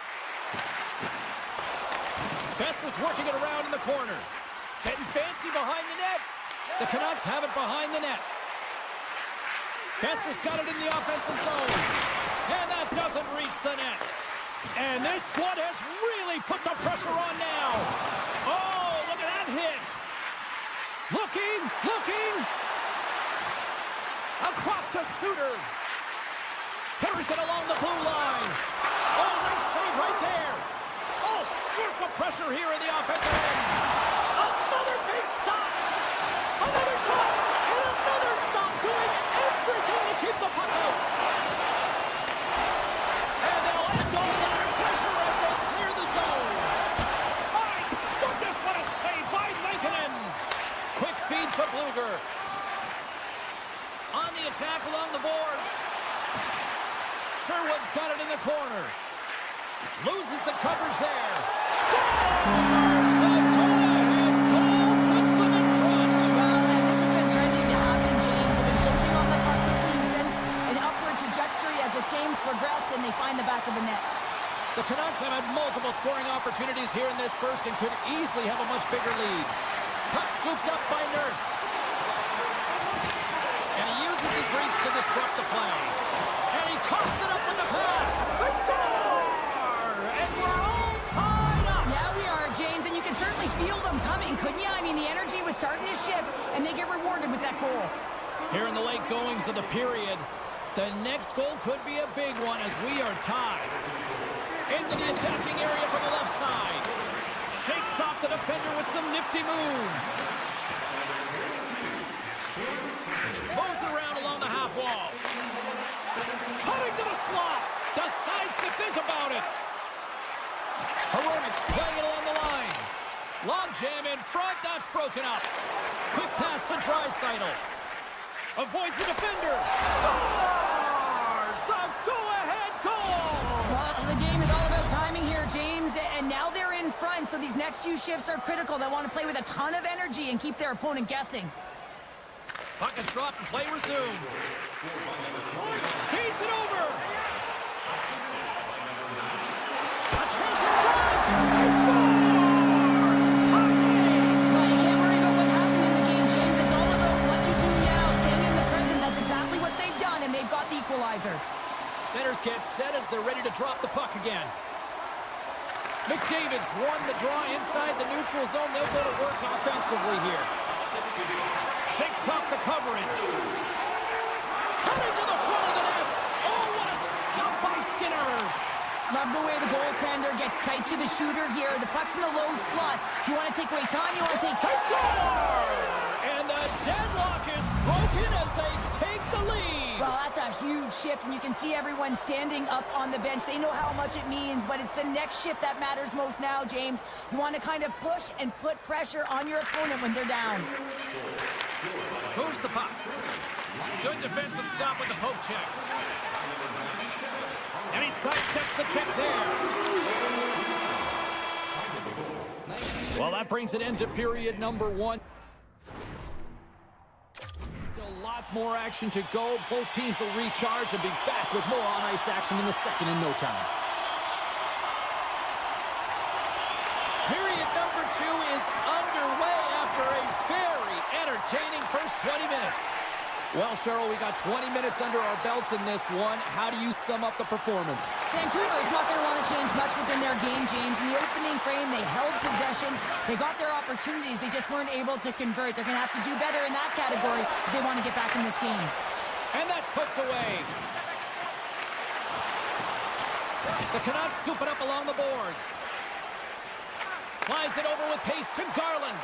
Speaker 3: Best is working it around in the corner. Getting fancy behind the net. The Canucks have it behind the net. Besser's got it in the offensive zone. And that doesn't reach the net. And this squad has really put the pressure on now. Oh, look at that hit. Looking. Across to Suter. Pettersson along the blue line. Oh, nice save right there. All sorts of pressure here in the offensive end. Another big stop. Another shot. And another stop, doing everything to keep the puck out. And they'll end all that pressure as they clear the zone. My goodness, what a save by Lankinen. Quick feed to Bluger. On the attack along the boards. Sherwood's got it in the corner. Loses the coverage there. Scores! The go-ahead goal puts them in front.
Speaker 2: Well, and this has been trending to happen, James. They've been closing on the puck quickly since an upward trajectory as this game's progressed, and they find the back of the net.
Speaker 3: The Canucks have had multiple scoring opportunities here in this first and could easily have a much bigger lead. Puck scooped up by Nurse. And he uses his reach to disrupt the play. And he coughs it up with the pass. They score! And we're all tied up.
Speaker 2: Yeah, we are, James, and you can certainly feel them coming, couldn't you? I mean, the energy was starting to shift, and they get rewarded with that goal.
Speaker 3: Here in the late goings of the period, the next goal could be a big one as we are tied. Into the attacking area from the left side. Shakes off the defender with some nifty moves. Moves around along the half wall. Cutting to the slot. Decides to think about it. Hronik's playing it along the line. Long jam in front. That's broken up. Quick pass to Draisaitl. Avoids the defender. Scores! The go-ahead goal!
Speaker 2: Well, the game is all about timing here, James, and now they're in front, so these next few shifts are critical. They want to play with a ton of energy and keep their opponent guessing.
Speaker 3: Puck is dropped and play resumes. Feeds it over.
Speaker 2: equalizer.
Speaker 3: Centers get set as they're ready to drop the puck again. McDavid's won the draw inside the neutral zone. They'll go to work offensively here.
Speaker 1: Shakes off the coverage.
Speaker 3: Cutting to the front of the net. Oh, what a stop by Skinner.
Speaker 2: Love the way the goaltender gets tight to the shooter here. The puck's in the low slot. You want to take away time, you want to take...
Speaker 3: Score! And the deadlock is broken as they take the lead.
Speaker 2: Well, that's a huge shift, and you can see everyone standing up on the bench. They know how much it means, but it's the next shift that matters most now, James. You want to kind of push and put pressure on your opponent when they're down.
Speaker 1: Moves the puck. Good defensive stop with the poke check. And he sidesteps the check there.
Speaker 3: Well, that brings an end to period number 1. Still lots more action to go. Both teams will recharge and be back with more on-ice action in the second in no time. Period number 2 is underway after a very entertaining first 20 minutes. Well, Cheryl, we got 20 minutes under our belts in this one. How do you sum up the performance?
Speaker 2: Vancouver's not going to want to change much within their game, James. In the opening frame, they held possession. They got their opportunities. They just weren't able to convert. They're going to have to do better in that category if they want to get back in this game.
Speaker 3: And that's poked away. The Canucks scoop it up along the boards. Slides it over with pace to Garland.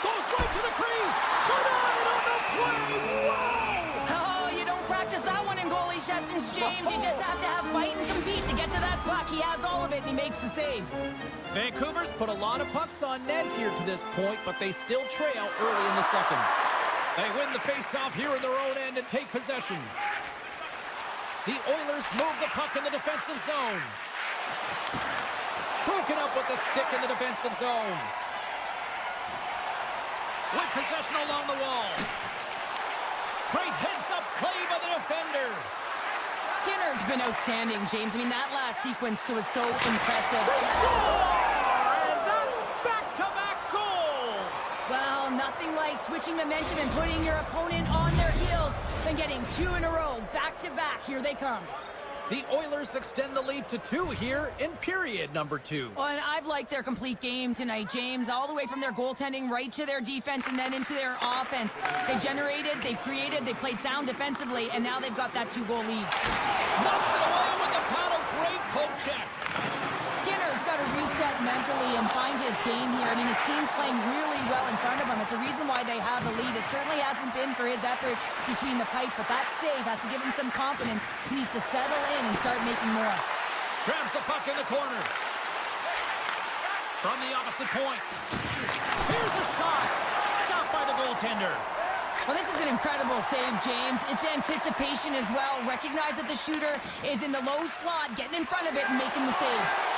Speaker 3: Goes right to the crease. Tonight on the play. Wow!
Speaker 2: Oh, you don't practice that one in goalie sessions, James. You just have to have fight and compete to get to that puck. He has all of it, and he makes the save.
Speaker 3: Vancouver's put a lot of pucks on net here to this point, but they still trail early in the second.
Speaker 1: They win the face-off here in their own end and take possession.
Speaker 3: The Oilers move the puck in the defensive zone. Broken up with the stick in the defensive zone.
Speaker 1: With possession along the wall. Great heads-up play by the defender.
Speaker 2: Skinner's been outstanding, James. I mean, that last sequence was so impressive.
Speaker 1: They score! And that's back-to-back goals.
Speaker 2: Well, nothing like switching momentum and putting your opponent on their heels than getting 2 in a row, back-to-back. Here they come.
Speaker 3: The Oilers extend the lead to 2 here in period number 2.
Speaker 2: Well, and I've liked their complete game tonight, James, all the way from their goaltending right to their defense and then into their offense. They generated, they created, they played sound defensively, and now they've got that 2-goal lead.
Speaker 3: Knocks it away with the paddle. Great poke check.
Speaker 2: Skinner's got to reset mentally and find his game here. I mean, his team's playing really well in front of him. It's a reason why they have the lead. It certainly hasn't been for his efforts between the pipe, but that save has to give him some confidence. He needs to settle in and start making more.
Speaker 1: Grabs the puck in the corner. From the opposite point. Here's a shot. Stopped by the goaltender.
Speaker 2: Well, this is an incredible save, James. It's anticipation as well. Recognize that the shooter is in the low slot, getting in front of it and making the save.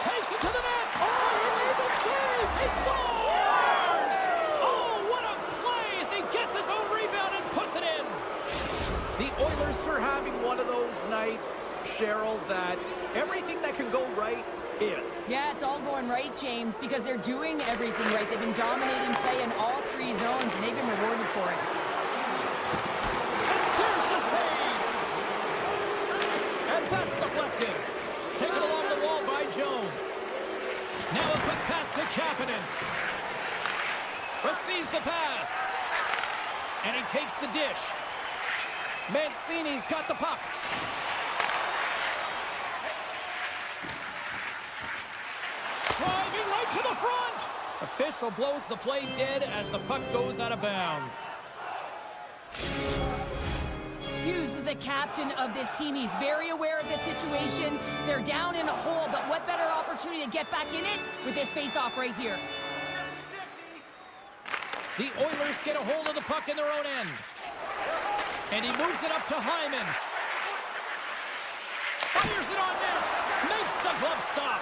Speaker 1: Takes it to the net. Oh, he made the save. He scores! Oh, what a play as he gets his own rebound and puts it in.
Speaker 3: The Oilers are having one of those nights, Cheryl, that everything that can go right is.
Speaker 2: Yeah, it's all going right, James, because they're doing everything right. They've been dominating play in all 3 zones, and they've been rewarded for it.
Speaker 1: And there's the save. And that's deflected.
Speaker 3: Taken along the wall by Jones.
Speaker 1: Now a quick pass to Kapanen. Receives the pass. And he takes the dish. Mancini's got the puck. Driving right to the front. Official blows the play dead as the puck goes out of bounds.
Speaker 2: Hughes is the captain of this team. He's very aware of the situation. They're down in a hole, but what better opportunity to get back in it with this face-off right here.
Speaker 1: The Oilers get a hold of the puck in their own end. And he moves it up to Hyman. Fires it on net. Makes the glove stop.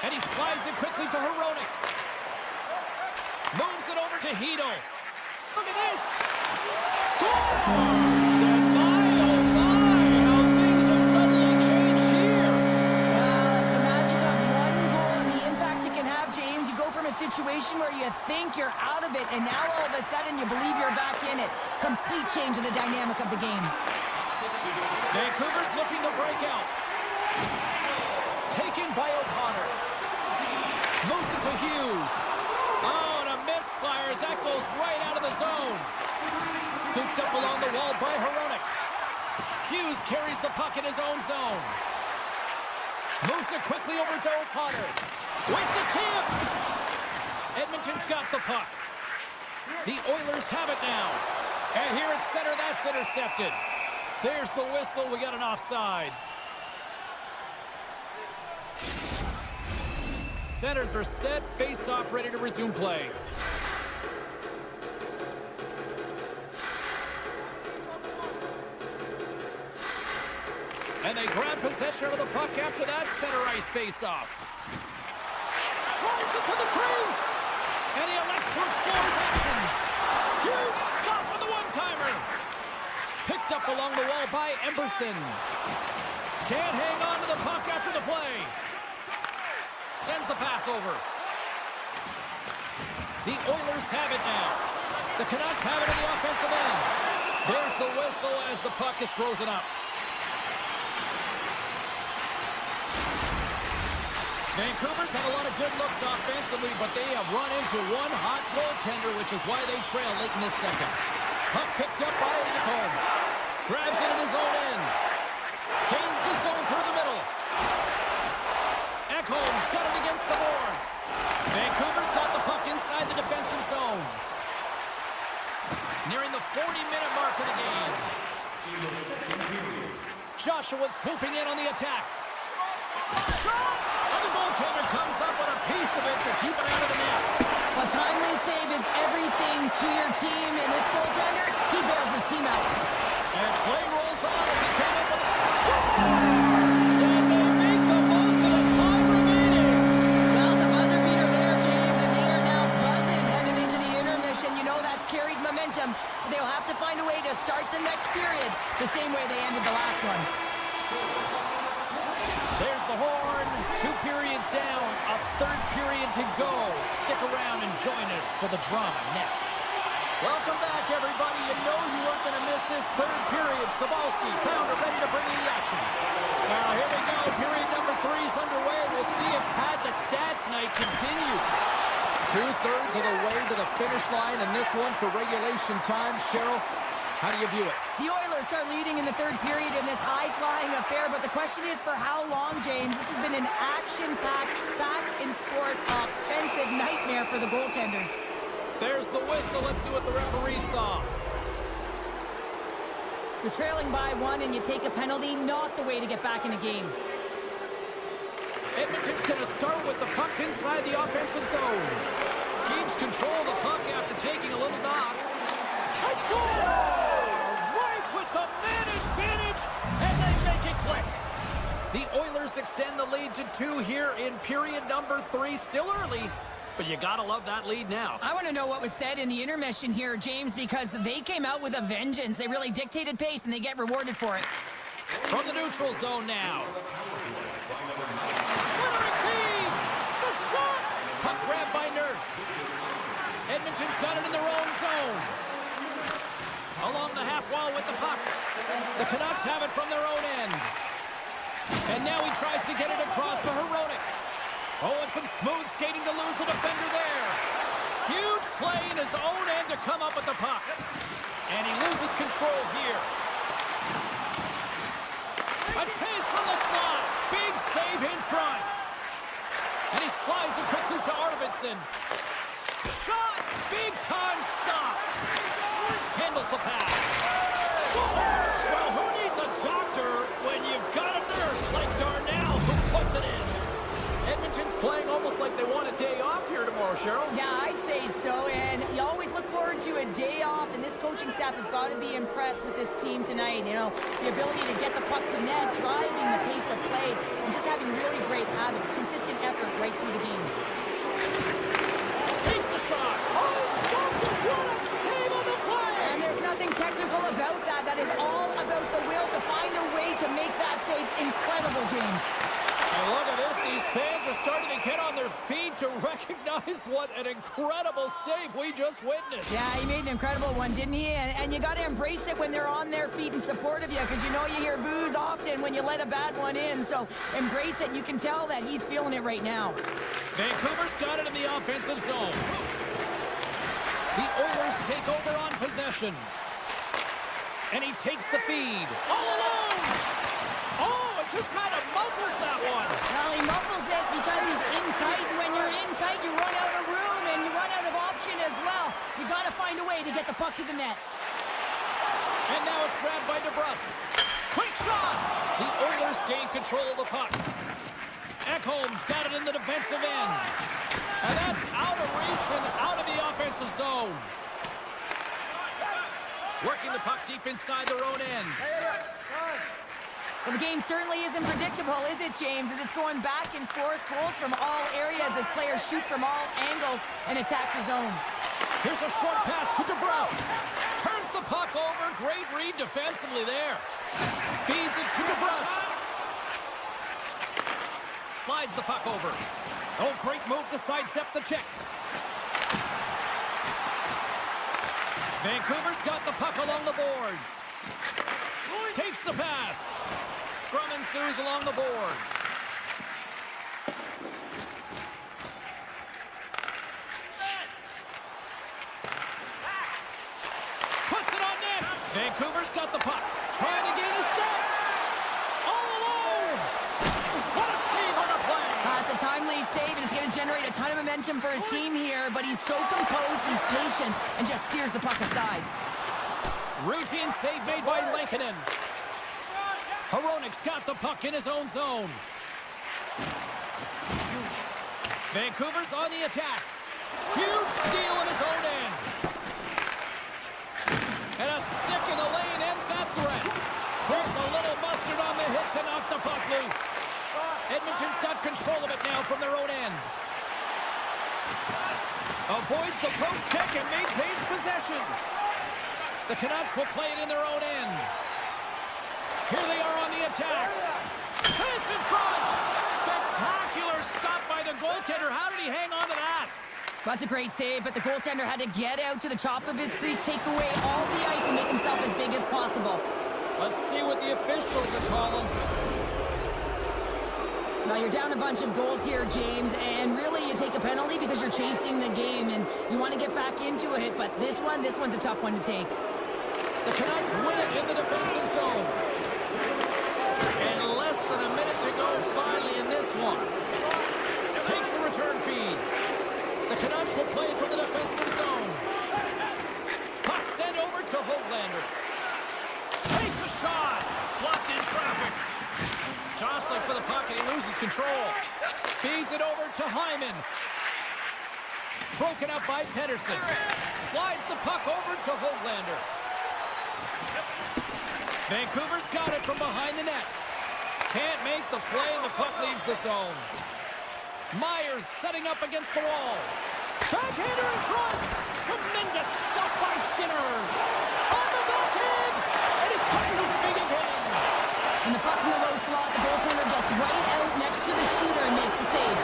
Speaker 1: And he slides it quickly to Hronek. Moves it over to Hito. Look at this. Scores! And my, oh my, how things have suddenly changed here.
Speaker 2: Well, it's the magic of one goal and the impact it can have, James. You go from a situation where you think you're out of it, and now all of a sudden you believe you're back in it. minute. Complete change in the dynamic of the game.
Speaker 3: Vancouver's looking to break out. Taken by O'Connor. Moves it to Hughes. Oh, and a misfire as that goes right out of the zone. Scooped up along the wall by Hronek. Hughes carries the puck in his own zone. Moves it quickly over to O'Connor. With the tip! Edmonton's got the puck. The Oilers have it now. And here at center, that's intercepted. There's the whistle. We got an offside. Centers are set. Face-off ready to resume play. And they grab possession of the puck after that center ice face-off. Drives it to the crease. And he elects to explore his options. Huge stop on the one-timer. Picked up along the wall by Emberson. Can't hang on to the puck after the play. Sends the pass over. The Oilers have it now. The Canucks have it in the offensive end. There's the whistle as the puck is frozen up. Vancouver's had a lot of good looks offensively, but they have run into one hot goaltender, which is why they trail late in this second. Puck picked up by Ekholm. Grabs it in his own end. Gains the zone through the middle. Ekholm's got it against the boards. Vancouver's got the puck inside the defensive zone. Nearing the 40-minute mark of the game. Joshua swooping in on the attack. Shot! And the goaltender comes up with a piece of it to keep it out of the net.
Speaker 2: A timely save is everything to your team, and this goaltender, he bails his team out.
Speaker 3: And play rolls on as he came in with a scores! And they make the most of the time remaining.
Speaker 2: Well, it's a buzzer beater there, James, and they are now buzzing headed into the intermission. You know that's carried momentum. They'll have to find a way to start the next period the same way they ended the last one.
Speaker 3: There's the horn. 2 periods down. A third period to go. Stick around and join us for the drama next. Welcome back, everybody. You know you weren't going to miss this third period. Sabalski, Pounder, ready to bring you the action. Now, here we go. Period number 3 is underway. We'll see if Pat the Stats night continues. 2/3 of the way to the finish line in this one for regulation time. Cheryl, how do you view it?
Speaker 2: The Oilers start leading in the third period in this high-flying affair, but the question is for how long, James? This has been an action-packed, back-and-forth offensive nightmare for the goaltenders.
Speaker 3: There's the whistle. Let's see what the referee saw.
Speaker 2: You're trailing by 1 and you take a penalty, not the way to get back in the game.
Speaker 3: Edmonton's going to start with the puck inside the offensive zone. Keeps control of the puck after taking a little knock. And score! Right with the man advantage, and they make it click. The Oilers extend the lead to 2 here in period number 3. Still early, but you gotta love that lead now.
Speaker 2: I want to know what was said in the intermission here, James, because they came out with a vengeance. They really dictated pace, and they get rewarded for it.
Speaker 3: From the neutral zone now. Centering feed! The shot! Puck grabbed by Nurse. Edmonton's got it in their own zone. Along the half wall with the puck. The Canucks have it from their own end. And now he tries to get it across to Hronek. Oh, and some smooth skating to lose the defender there. Huge play in his own end to come up with the puck. And he loses control here. A chance from the slot. Big save in front. And he slides it quickly to Arvidsson. Shot! Big time stop. Handles the pass. Scores! Well, who needs a doctor when you've got a nurse like Darnell who puts it in? Edmonton's playing almost like they want a day off here tomorrow, Cheryl.
Speaker 2: Yeah, I'd say so, and you always look forward to a day off, and this coaching staff has got to be impressed with this team tonight. You know, the ability to get the puck to net, driving the pace of play, and just having really great habits, consistent effort right through the game.
Speaker 3: Takes a shot. Oh, stopped it. What a save on the play.
Speaker 2: And there's nothing technical about that. That is all about the will to find a way to make that save incredible, James.
Speaker 3: And
Speaker 1: And look at this. These fans are starting to get on their feet to recognize what an incredible save we just witnessed.
Speaker 2: Yeah, he made an incredible one, didn't he? And you got to embrace it when they're on their feet in support of you, because you know you hear boos often when you let a bad one in. So embrace it. You can tell that he's feeling it right now.
Speaker 1: Vancouver's got it in the offensive zone. The Oilers take over on possession. And he takes the feed. All alone! Oh, it just kind of muffles that one.
Speaker 2: Well, he muffles it because he's in tight. And when you're in tight, you run out of room and you run out of option as well. You got to find a way to get the puck to the net.
Speaker 1: And now it's grabbed by DeBrusque. Quick shot! The Oilers gain control of the puck. Ekholm's got it in the defensive end. And that's out of reach and out of the offensive zone. Working the puck deep inside their own end.
Speaker 2: Well, the game certainly isn't predictable, is it, James? As it's going back and forth, goals from all areas as players shoot from all angles and attack the zone.
Speaker 1: Here's a short pass to DeBrusque. Turns the puck over. Great read defensively there. Feeds it to DeBrusque. Slides the puck over. Oh, great move to sidestep the check. Vancouver's got the puck along the boards. Takes the pass. Scrum ensues along the boards. Puts it on net. Vancouver's got the puck. Trying to gain a step. All alone. What a save on the play.
Speaker 2: It's a timely save, and it's going to generate a ton of momentum for his team here, but he's so composed, he's patient, and just steers the puck aside.
Speaker 1: Routine save made by Lankinen. Hronik's got the puck in his own zone. Vancouver's on the attack. Huge steal in his own end. And a stick in the lane ends that threat. There's a little mustard on the hit to knock the puck loose. Edmonton's got control of it now from their own end. Avoids the poke check and maintains possession. The Canucks will play it in their own end. Here they are on the attack. Chance in front. Spectacular stop by the goaltender. How did he hang on to that?
Speaker 2: That's a great save, but the goaltender had to get out to the top of his crease, take away all the ice, and make himself as big as possible.
Speaker 1: Let's see what the officials are calling.
Speaker 2: Now, you're down a bunch of goals here, James, and really you take a penalty because you're chasing the game, and you want to get back into it, but this one's a tough one to take.
Speaker 1: The Canucks win it in the defensive zone. And less than a minute to go finally in this one. Takes the return feed. The Canucks will play from the defensive zone. Puck sent over to Hoglander. Takes a shot. Blocked in traffic. Jostling for the puck and he loses control. Feeds it over to Hyman. Broken up by Pettersson. Slides the puck over to Hoglander. Vancouver's got it from behind the net. Can't make the play and the puck leaves the zone. Myers setting up against the wall. Backhander in front. Tremendous stuff by Skinner. On the backhand. And he cuts it big again.
Speaker 2: When the puck's in the low slot, the goaltender gets right out next to the shooter and makes the save.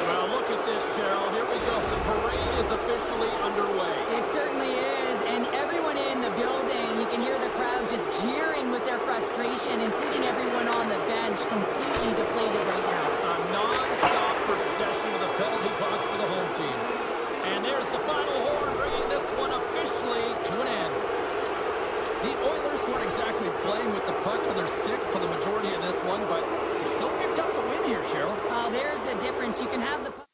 Speaker 1: Well, look at this, Cheryl. Here we go. The parade is officially underway.
Speaker 2: It certainly is, and everyone in the building, you can hear the crowd just jeering with their frustration, including everyone on the bench, completely deflated right now.
Speaker 1: A non-stop procession with a penalty box for the home team. And there's the final horn, bringing this one officially to an end. The Oilers weren't exactly playing with the puck on their stick for the majority of this one, but they still picked up the win here, Cheryl.
Speaker 2: There's the difference. You can have the puck.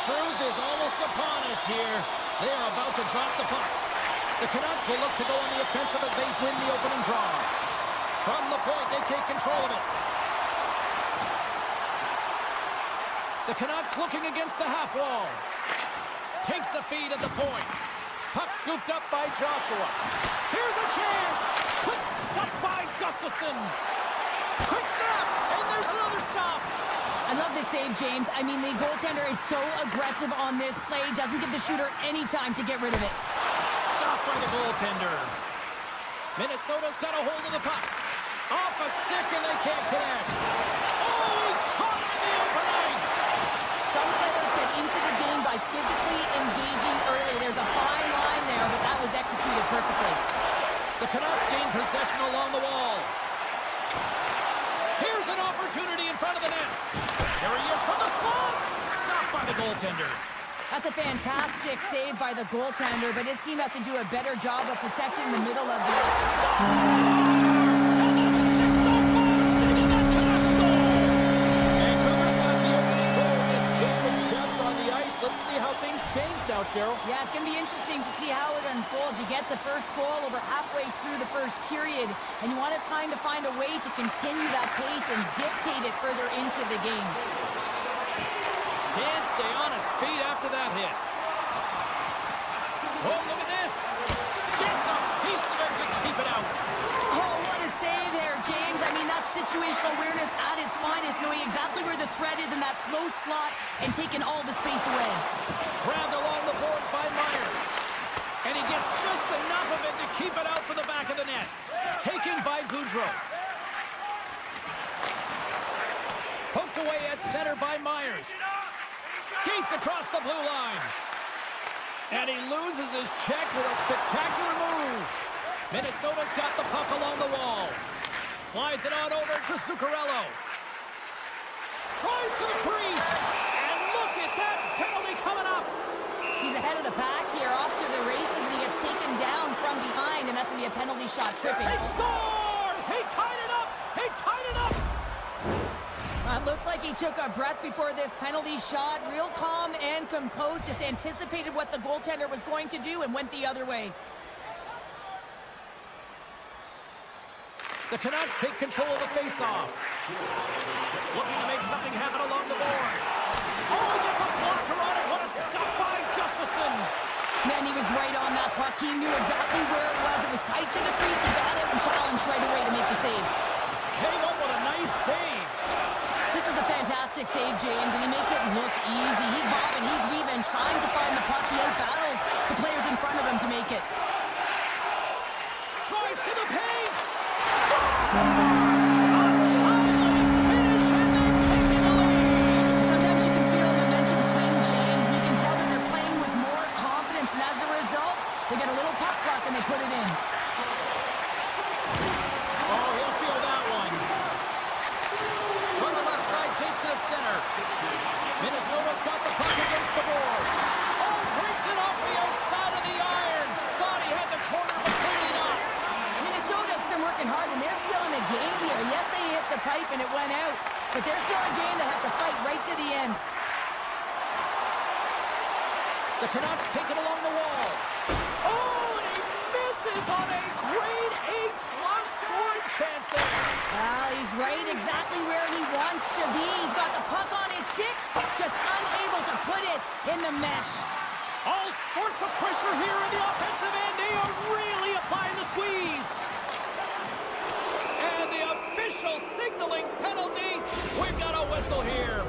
Speaker 3: truth is almost upon us here. They are about to drop the puck. The Canucks will look to go on the offensive as they win the opening draw. From the point, they take control of it. The Canucks looking against the half wall. Takes the feed at the point. Puck scooped up by Joshua. Here's a chance. Quick stop by Gustafsson. Quick snap, and there's another stop.
Speaker 2: I love this save, James. I mean, the goaltender is so aggressive on this play. Doesn't give the shooter any time to get rid of it.
Speaker 3: Stopped by the goaltender. Minnesota's got a hold of the puck. Off a stick, and they can't connect. Oh, he caught him in the open ice.
Speaker 2: Some players get into the game by physically engaging early. There's a fine line there, but that was executed perfectly.
Speaker 3: The Canucks gain possession along the wall. Here's an opportunity in front of the net. Here he is from the slot. Stopped by the goaltender.
Speaker 2: That's a fantastic save by the goaltender, but his team has to do a better job of protecting the middle of the...
Speaker 3: And the 6:05 is digging that Canucks goal. Vancouver's got the opening goal in this game with Jess on the ice. Let's see how things change now, Cheryl.
Speaker 2: Yeah, it's going to be interesting to see how it unfolds. You get the first goal over halfway through the first period, and you want to kind of find a way to continue that pace and dictate it further into the game.
Speaker 3: Can't stay on his feet after that hit. Oh, look at this. Gets a piece of it to keep it out.
Speaker 2: Oh, what a save there, James. I mean, that's situational awareness at its finest, knowing exactly where the threat is in that slow slot and taking all the space away.
Speaker 3: Grabbed along the boards by Myers. And he gets just enough of it to keep it out for the back of the net. Taken by Goudreau. Poked away at center by Myers. Skates across the blue line. And he loses his check with a spectacular move. Minnesota's got the puck along the wall. Slides it on over to Zuccarello. Tries to the crease. And look at that penalty coming up.
Speaker 2: He's ahead of the pack here, off to the races, and he gets taken down from behind, and that's going to be a penalty shot tripping.
Speaker 3: He scores! He tied it up! He tied it up!
Speaker 2: Looks like he took a breath before this penalty shot. Real calm and composed, just anticipated what the goaltender was going to do and went the other way.
Speaker 3: The Canucks take control of the faceoff. Looking to make something happen along the boards. Oh, he gets a blocker on it. What a stop by Gustafsson.
Speaker 2: Man, he was right on that puck. He knew exactly where it was. It was tight to the crease. He got it and challenged right away to make the save.
Speaker 3: Came up with a nice save.
Speaker 2: This is a fantastic save, James, and he makes it look easy. He's bobbing, he's weaving, trying to find the puck. He out-battles the players in front of him to make it.
Speaker 3: Tries to the paint. Scores! Untimely finish, and they've taken the lead.
Speaker 2: Sometimes you can feel momentum swing, James, and you can tell that they're playing with more confidence, and as a result, they get a little puck luck and they put it in.
Speaker 3: Oh, he'll feel that one. From the left side, takes it to center. Minnesota's got the puck against the boards. Oh, breaks it off the outside of the iron. Thought he had the corner, but clearly not.
Speaker 2: Minnesota's been working hard, and they're still in the game here. Yes, they hit the pipe and it went out, but they're still a game that have to fight right to the end.
Speaker 3: The Canucks take it along the wall. Oh, and he misses on a grade A-plus scoring chance there.
Speaker 2: Well, he's right exactly where he wants to be. He's got the puck on his stick, just unable to put it in the mesh.
Speaker 3: All sorts of pressure here in the offensive end. They are really applying the squeeze. And the official signaling penalty. We've got a whistle here.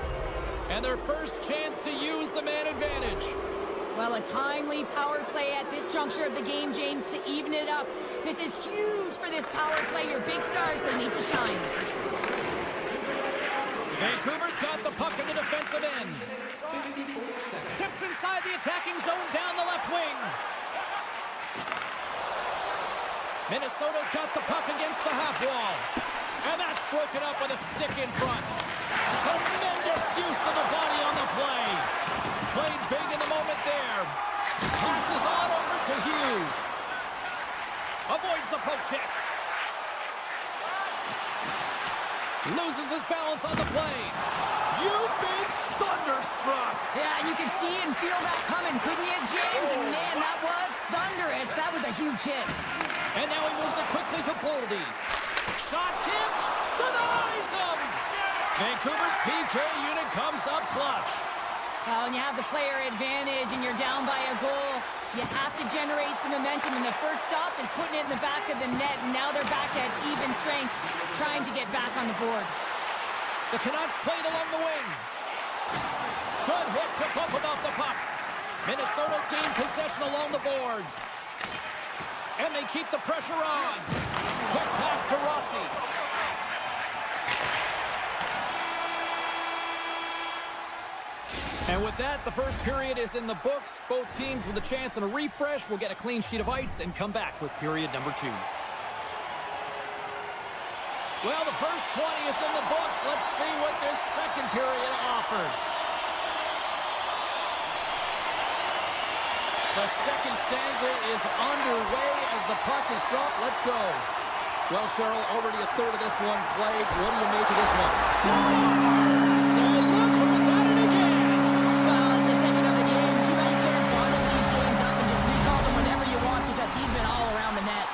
Speaker 3: And their first chance to use the man advantage.
Speaker 2: Well, a timely power play at this juncture of the game, James, to even it up. This is huge for this power play. Your big stars, they need to shine.
Speaker 3: Vancouver's got the puck in the defensive end. Steps inside the attacking zone down the left wing. Minnesota's got the puck against the half wall. And that's broken up with a stick in front. Tremendous use of the body on the play. Played big in the moment there. Passes on over to Hughes. Avoids the poke check. Loses his balance on the play. You've been thunderstruck.
Speaker 2: Yeah, and you can see and feel that coming, couldn't you, James? And man, that was thunderous. That was a huge hit.
Speaker 3: And now he moves it quickly to Boldy. Shot tipped. Denies him. Vancouver's PK unit comes up clutch.
Speaker 2: Well, when you have the player advantage and you're down by a goal, you have to generate some momentum. And the first stop is putting it in the back of the net. And now they're back at even strength, trying to get back on the board.
Speaker 3: The Canucks played along the wing. Good hit to bump him off the puck. Minnesota's gained possession along the boards. And they keep the pressure on. Quick pass to Rossi. And with that, the first period is in the books. Both teams with a chance and a refresh will get a clean sheet of ice and come back with period number 2. Well, the first 20 is in the books. Let's see what this second period offers. The second stanza is underway as the puck is dropped. Let's go. Well, Cheryl, already a third of this one played. What do you make of this one? Scores! And look who's at it again!
Speaker 2: Well, it's the second of the game. Too bad you can't bundle these games up and just recall them whenever you want because he's been all around the net.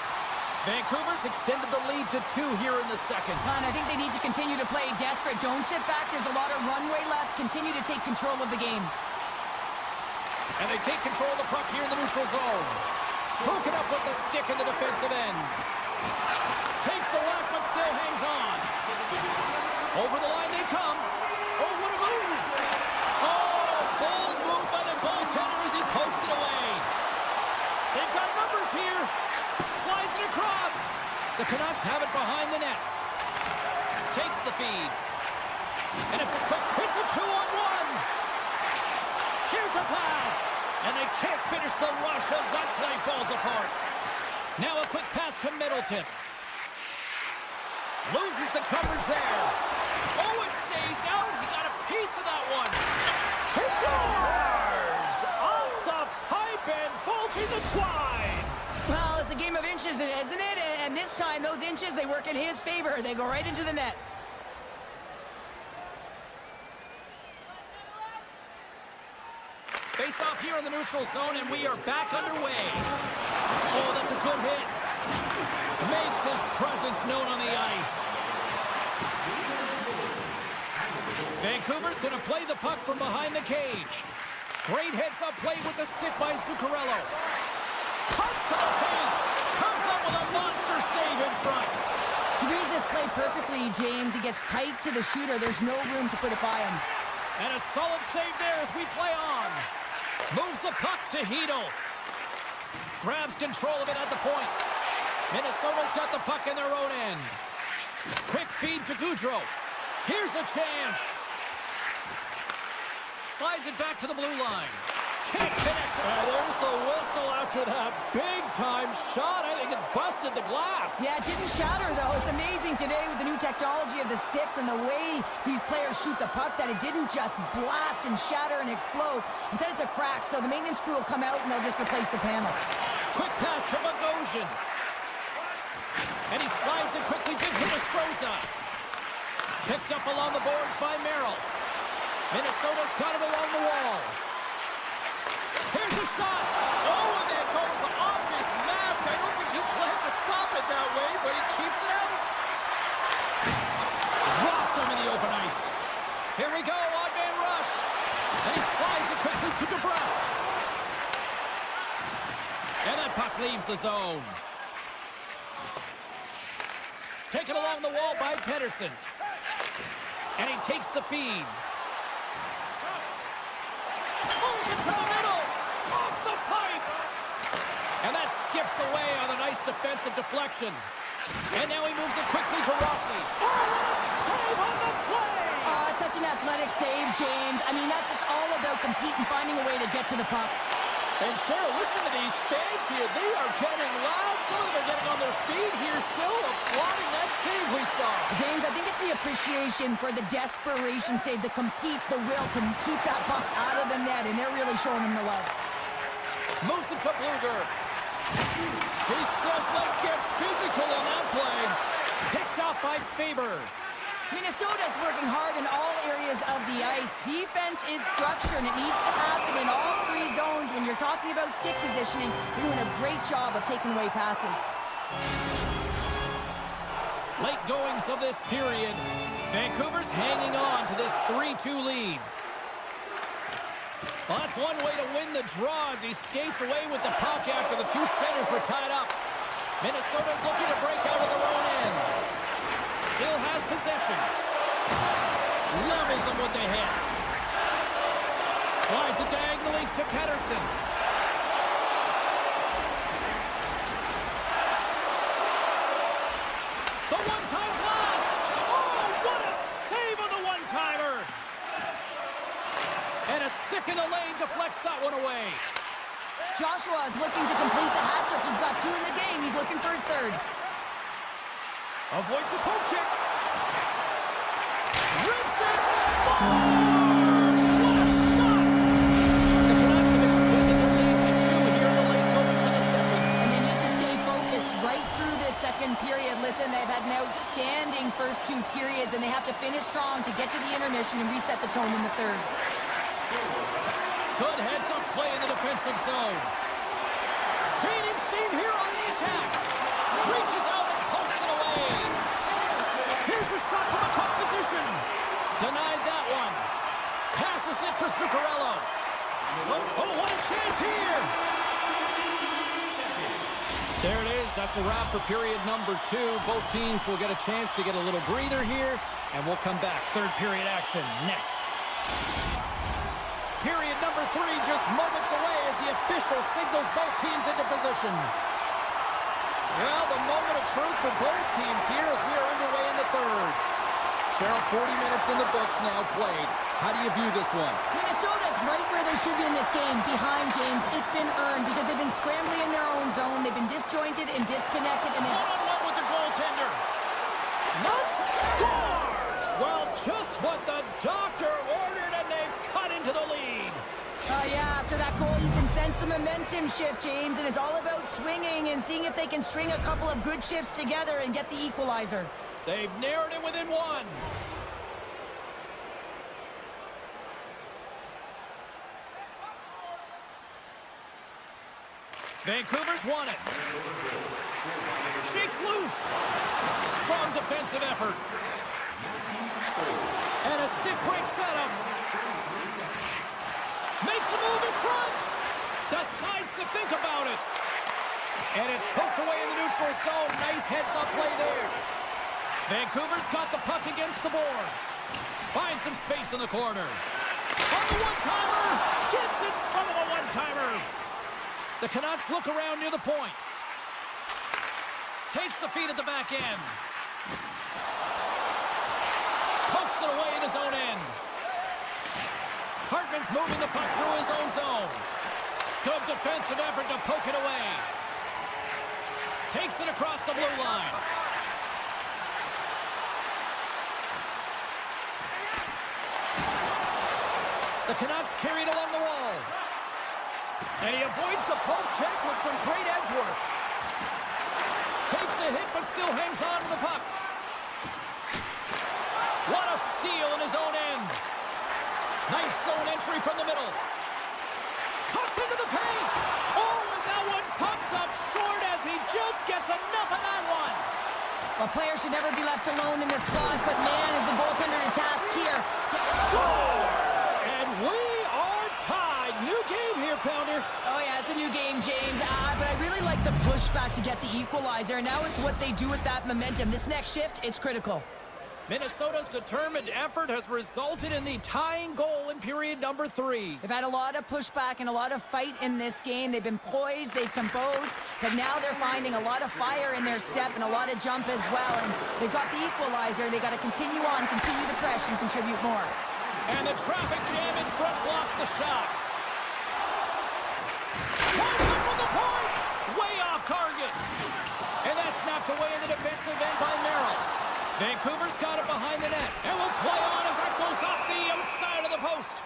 Speaker 3: Vancouver's extended the lead to 2 here in the second.
Speaker 2: And I think they need to continue to play desperate. Don't sit back. There's a lot of runway left. Continue to take control of the game.
Speaker 3: And they take control of the puck here in the neutral zone. Broken up with the stick in the defensive end. Takes the whack, but still hangs on. Over the line they come. Oh, what a move! Oh, bold move by the goaltender as he pokes it away. They've got numbers here. Slides it across. The Canucks have it behind the net. Takes the feed. And it's a quick, it's a 2-on-1. Here's a pass. And they can't finish the rush as that play falls apart. Now a quick pass to Middleton. Loses the coverage there. Oh, it stays out. He got a piece of that one. He scores! Off the pipe and bolting the twine.
Speaker 2: Well, it's a game of inches, isn't it? And this time, those inches, they work in his favor. They go right into the net.
Speaker 3: Face off here in the neutral zone, and we are back underway. Oh, that's a good hit. Makes his presence known on the ice. Vancouver's going to play the puck from behind the cage. Great heads-up play with the stick by Zuccarello. Cuts to the paint. Comes up with a monster save in front.
Speaker 2: He reads this play perfectly, James. He gets tight to the shooter. There's no room to put it by him.
Speaker 3: And a solid save there as we play on. Moves the puck to Hedl. Grabs control of it at the point. Minnesota's got the puck in their own end. Quick feed to Gaudreau. Here's a chance. Slides it back to the blue line. Can't connect. There's a whistle after that big-time shot. I think it busted the glass.
Speaker 2: Yeah, it didn't shatter, though. It's amazing today with the new technology of the sticks and the way these players shoot the puck that it didn't just blast and shatter and explode. Instead, it's a crack, so the maintenance crew will come out and they'll just replace the panel.
Speaker 3: Quick pass to Bogosian. And he slides it quickly to Hinostroza. Picked up along the boards by Merrill. Minnesota's got it along the wall. Here's a shot. Oh, and that goes off his mask. I don't think he planned to stop it that way, but he keeps it out. Dropped him in the open ice. Here we go, odd-man rush. And he slides it quickly to DeBrusque. And that puck leaves the zone. Taken along the wall by Pedersen. And he takes the feed. Moves it to the middle. Off the pipe. And that skips away on a nice defensive deflection. And now he moves it quickly to Rossi. Oh, what a save on the play!
Speaker 2: Such an athletic save, James. I mean, that's just all about competing, finding a way to get to the puck.
Speaker 3: And Cheryl, listen to these fans here. They are getting loud. Some of them are getting on their feet here still, applauding that save we saw.
Speaker 2: James, I think it's the appreciation for the desperation save, the compete, the will to keep that puck out of the net, and they're really showing him the love.
Speaker 3: Moves it to Bluger. He says, let's get physical on that play. Picked off by Faber.
Speaker 2: Minnesota's working hard in all areas of the ice. Defense is structure, and it needs to happen in all three zones. When you're talking about stick positioning, they're doing a great job of taking away passes.
Speaker 1: Late goings of this period. Vancouver's hanging on to this 3-2 lead. Well, that's one way to win the draw as he skates away with the puck after the two centers were tied up. Minnesota's looking to break out of their own end. Still has possession. Levels them with the hit. Slides it diagonally to Pettersson. The one-time blast. Oh, what a save on the one-timer. And a stick in the lane deflects that one away.
Speaker 2: Joshua is looking to complete the hat trick. He's got 2 in the game. He's looking for his third.
Speaker 1: Avoids the poke check. Rips it. Scores! What a shot!
Speaker 3: The Canucks have extended their lead to 2 here in the late goings of the second.
Speaker 2: And they need to stay focused right through this second period. Listen, they've had an outstanding first 2 periods, and they have to finish strong to get to the intermission and reset the tone in the third.
Speaker 1: Good heads-up play in the defensive zone. Gaining steam here on the attack. Reaches out and pokes it away. Here's a shot from a top position. Denied that one. Passes it to Zuccarello. Oh, what a chance here. There it is. That's a wrap for period number 2. Both teams will get a chance to get a little breather here, and we'll come back. Third period action next. Period number 3 just moments away as the official signals both teams into position. Well, the moment of truth for both teams here as we are underway in the third. Cheryl, 40 minutes in the books now played. How do you view this one?
Speaker 2: Minnesota's right where they should be in this game, behind James. It's been earned because they've been scrambling in their own zone. They've been disjointed and disconnected. And
Speaker 1: one-on-one with the goaltender. Nuts scores! Well, just what the doctor ordered, and they've cut into the lead.
Speaker 2: Yeah, after that goal, you can sense the momentum shift, James, and it's all about swinging and seeing if they can string a couple of good shifts together and get the equalizer.
Speaker 1: They've narrowed it within 1. Vancouver's won it. Shakes loose. Strong defensive effort. And a stick break setup. Makes a move in front. Decides to think about it. And it's poked away in the neutral zone. Nice heads-up play there. Vancouver's got the puck against the boards. Finds some space in the corner. On the one-timer. Gets in front of the one-timer. The Canucks look around near the point. Takes the feed at the back end. Pokes it away in his own end. Hartman's moving the puck through his own zone. Good defensive effort to poke it away. Takes it across the blue line. The Canucks carried along the wall. And he avoids the poke check with some great edge work. Takes a hit but still hangs on to the puck. What a steal in his own end. Nice zone entry from the middle. Cuts into the paint. Oh, and that one pops up short as he just gets enough of that one.
Speaker 2: A player should never be left alone in this spot, but man, is the goaltender to task here.
Speaker 1: Scores! And we are tied. New game here, Pounder.
Speaker 2: Oh, yeah, it's a new game, James. But I really like the pushback to get the equalizer. And now it's what they do with that momentum. This next shift, it's critical.
Speaker 1: Minnesota's determined effort has resulted in the tying goal in period number 3.
Speaker 2: They've had a lot of pushback and a lot of fight in this game. They've been poised, they've composed, but now they're finding a lot of fire in their step and a lot of jump as well. And they've got the equalizer. They've got to continue on, continue to press and contribute more.
Speaker 1: And the traffic jam in front blocks the shot. Points up from the point. Way off target. And that's knocked away in the defensive end by Merrill. Vancouver's got it behind the net. And will play on as that goes off the outside of the post.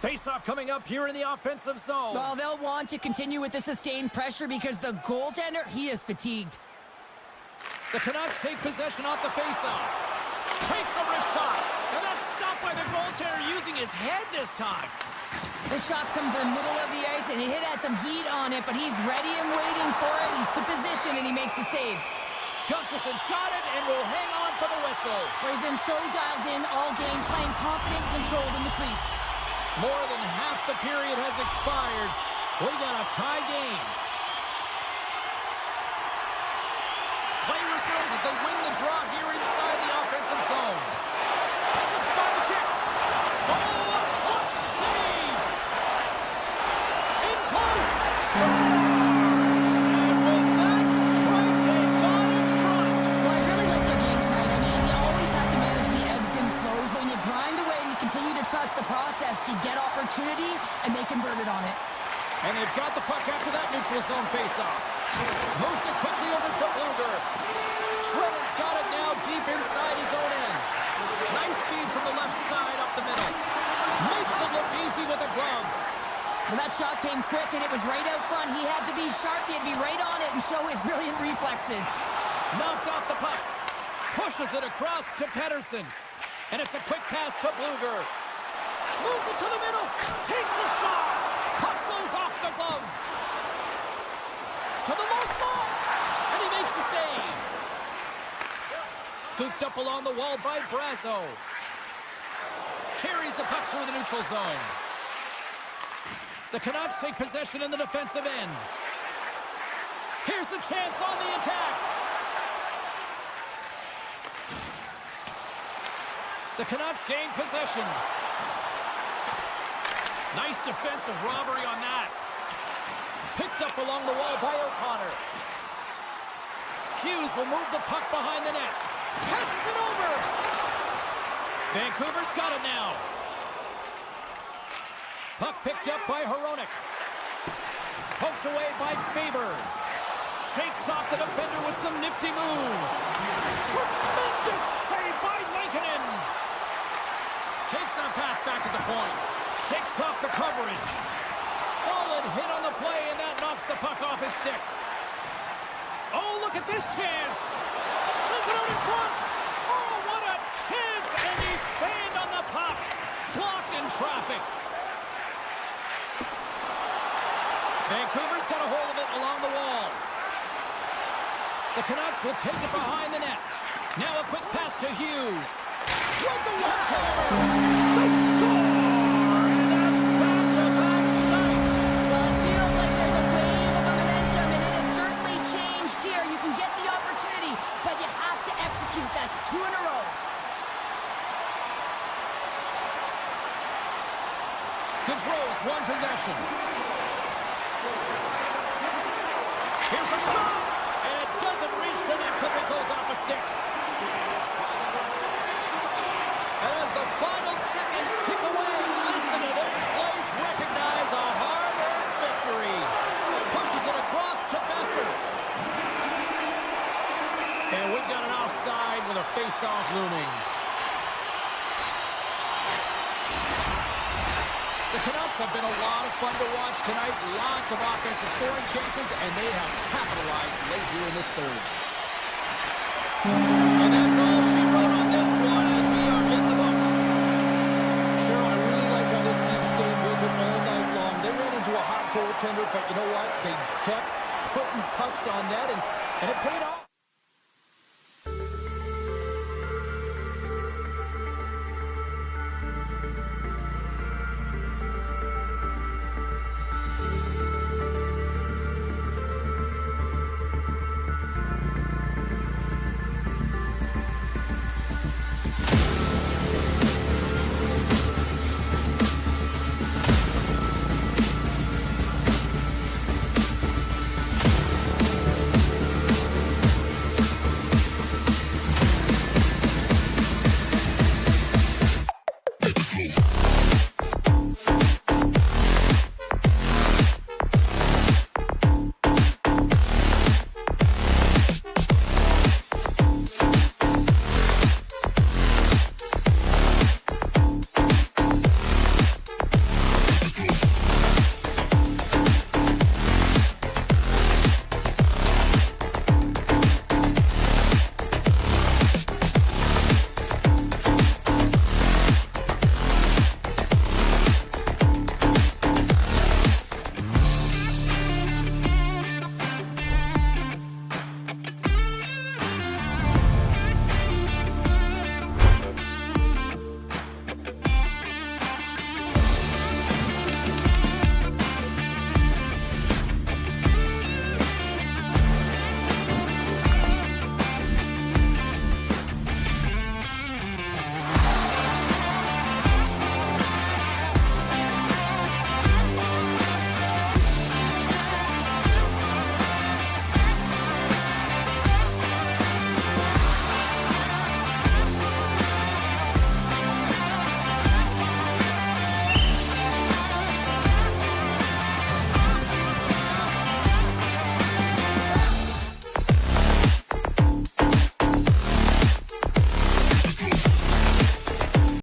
Speaker 1: Face-off coming up here in the offensive zone.
Speaker 2: Well, they'll want to continue with the sustained pressure because the goaltender, he is fatigued.
Speaker 1: The Canucks take possession off the face-off. Takes a wrist shot. And that's stopped by the goaltender using his head this time.
Speaker 2: The shots come to the middle of the ice, and it has some heat on it, but he's ready and waiting for it. He's to position, and he makes the save.
Speaker 1: Gustafson's got it and will hang on for the whistle.
Speaker 2: Well, he's been so dialed in all game, playing confident, controlled in the crease.
Speaker 1: More than half the period has expired. We got a tie game. Play resumes as they win the draw here inside the offensive zone. Slips by the check. Oh, a clutch save. In close. Scores! And with that strike, they got in front.
Speaker 2: Well, I really like their game tonight. I mean, you always have to manage the ebbs and flows, but when you grind away and you continue to trust the process, you get opportunity, and they convert it on it.
Speaker 1: And they've got the puck after that neutral zone faceoff. Moves it quickly over to Bluger. Shredden's got it now deep inside his own end. Nice feed from the left side up the middle. Makes it look easy with a glove.
Speaker 2: Well, that shot came quick, and it was right out front. He had to be sharp. He had to be right on it and show his brilliant reflexes.
Speaker 1: Knocked off the puck. Pushes it across to Pettersson. And it's a quick pass to Bluger. Moves it to the middle. Takes a shot. Puck goes off the glove. To the low slot. And he makes the save. Scooped up along the wall by Brazo. Carries the puck through the neutral zone. The Canucks take possession in the defensive end. Here's a chance on the attack. The Canucks gain possession. Nice defensive robbery on that. Picked up along the wall by O'Connor. Hughes will move the puck behind the net. Passes it over. Vancouver's got it now. Puck picked up by Hronek. Poked away by Faber. Shakes off the defender with some nifty moves. Tremendous save by Lankinen. Takes that pass back at the point. Shakes off the coverage. Solid hit on the play, and that knocks the puck off his stick. Oh, look at this chance. Sends it out in front. Oh, what a chance. And he fanned on the puck. Blocked in traffic. Vancouver's got a hold of it along the wall. The Canucks will take it behind the net. Now a quick pass to Hughes. With the one-timer. They score! And that's back-to-back snipes.
Speaker 2: Well, it feels like there's a wave of momentum, and it has certainly changed here. You can get the opportunity, but you have to execute. That's 2 in a row.
Speaker 1: Controls one possession. Here's a shot, and it doesn't reach the net because it goes off a stick. As the final seconds tick away, listen to this place recognize a hard-earned victory. Pushes it across to Besser. And we've got an offside with a face-off looming. The Canucks have been a lot of fun to watch tonight. Lots of offensive scoring chances, and they have capitalized late here in this third. And that's all she wrote on this one as we are in the books. Sure, I really like how this team stayed with it all night long. They ran into a hot goaltender, but you know what? They kept putting pucks on net, and it paid off.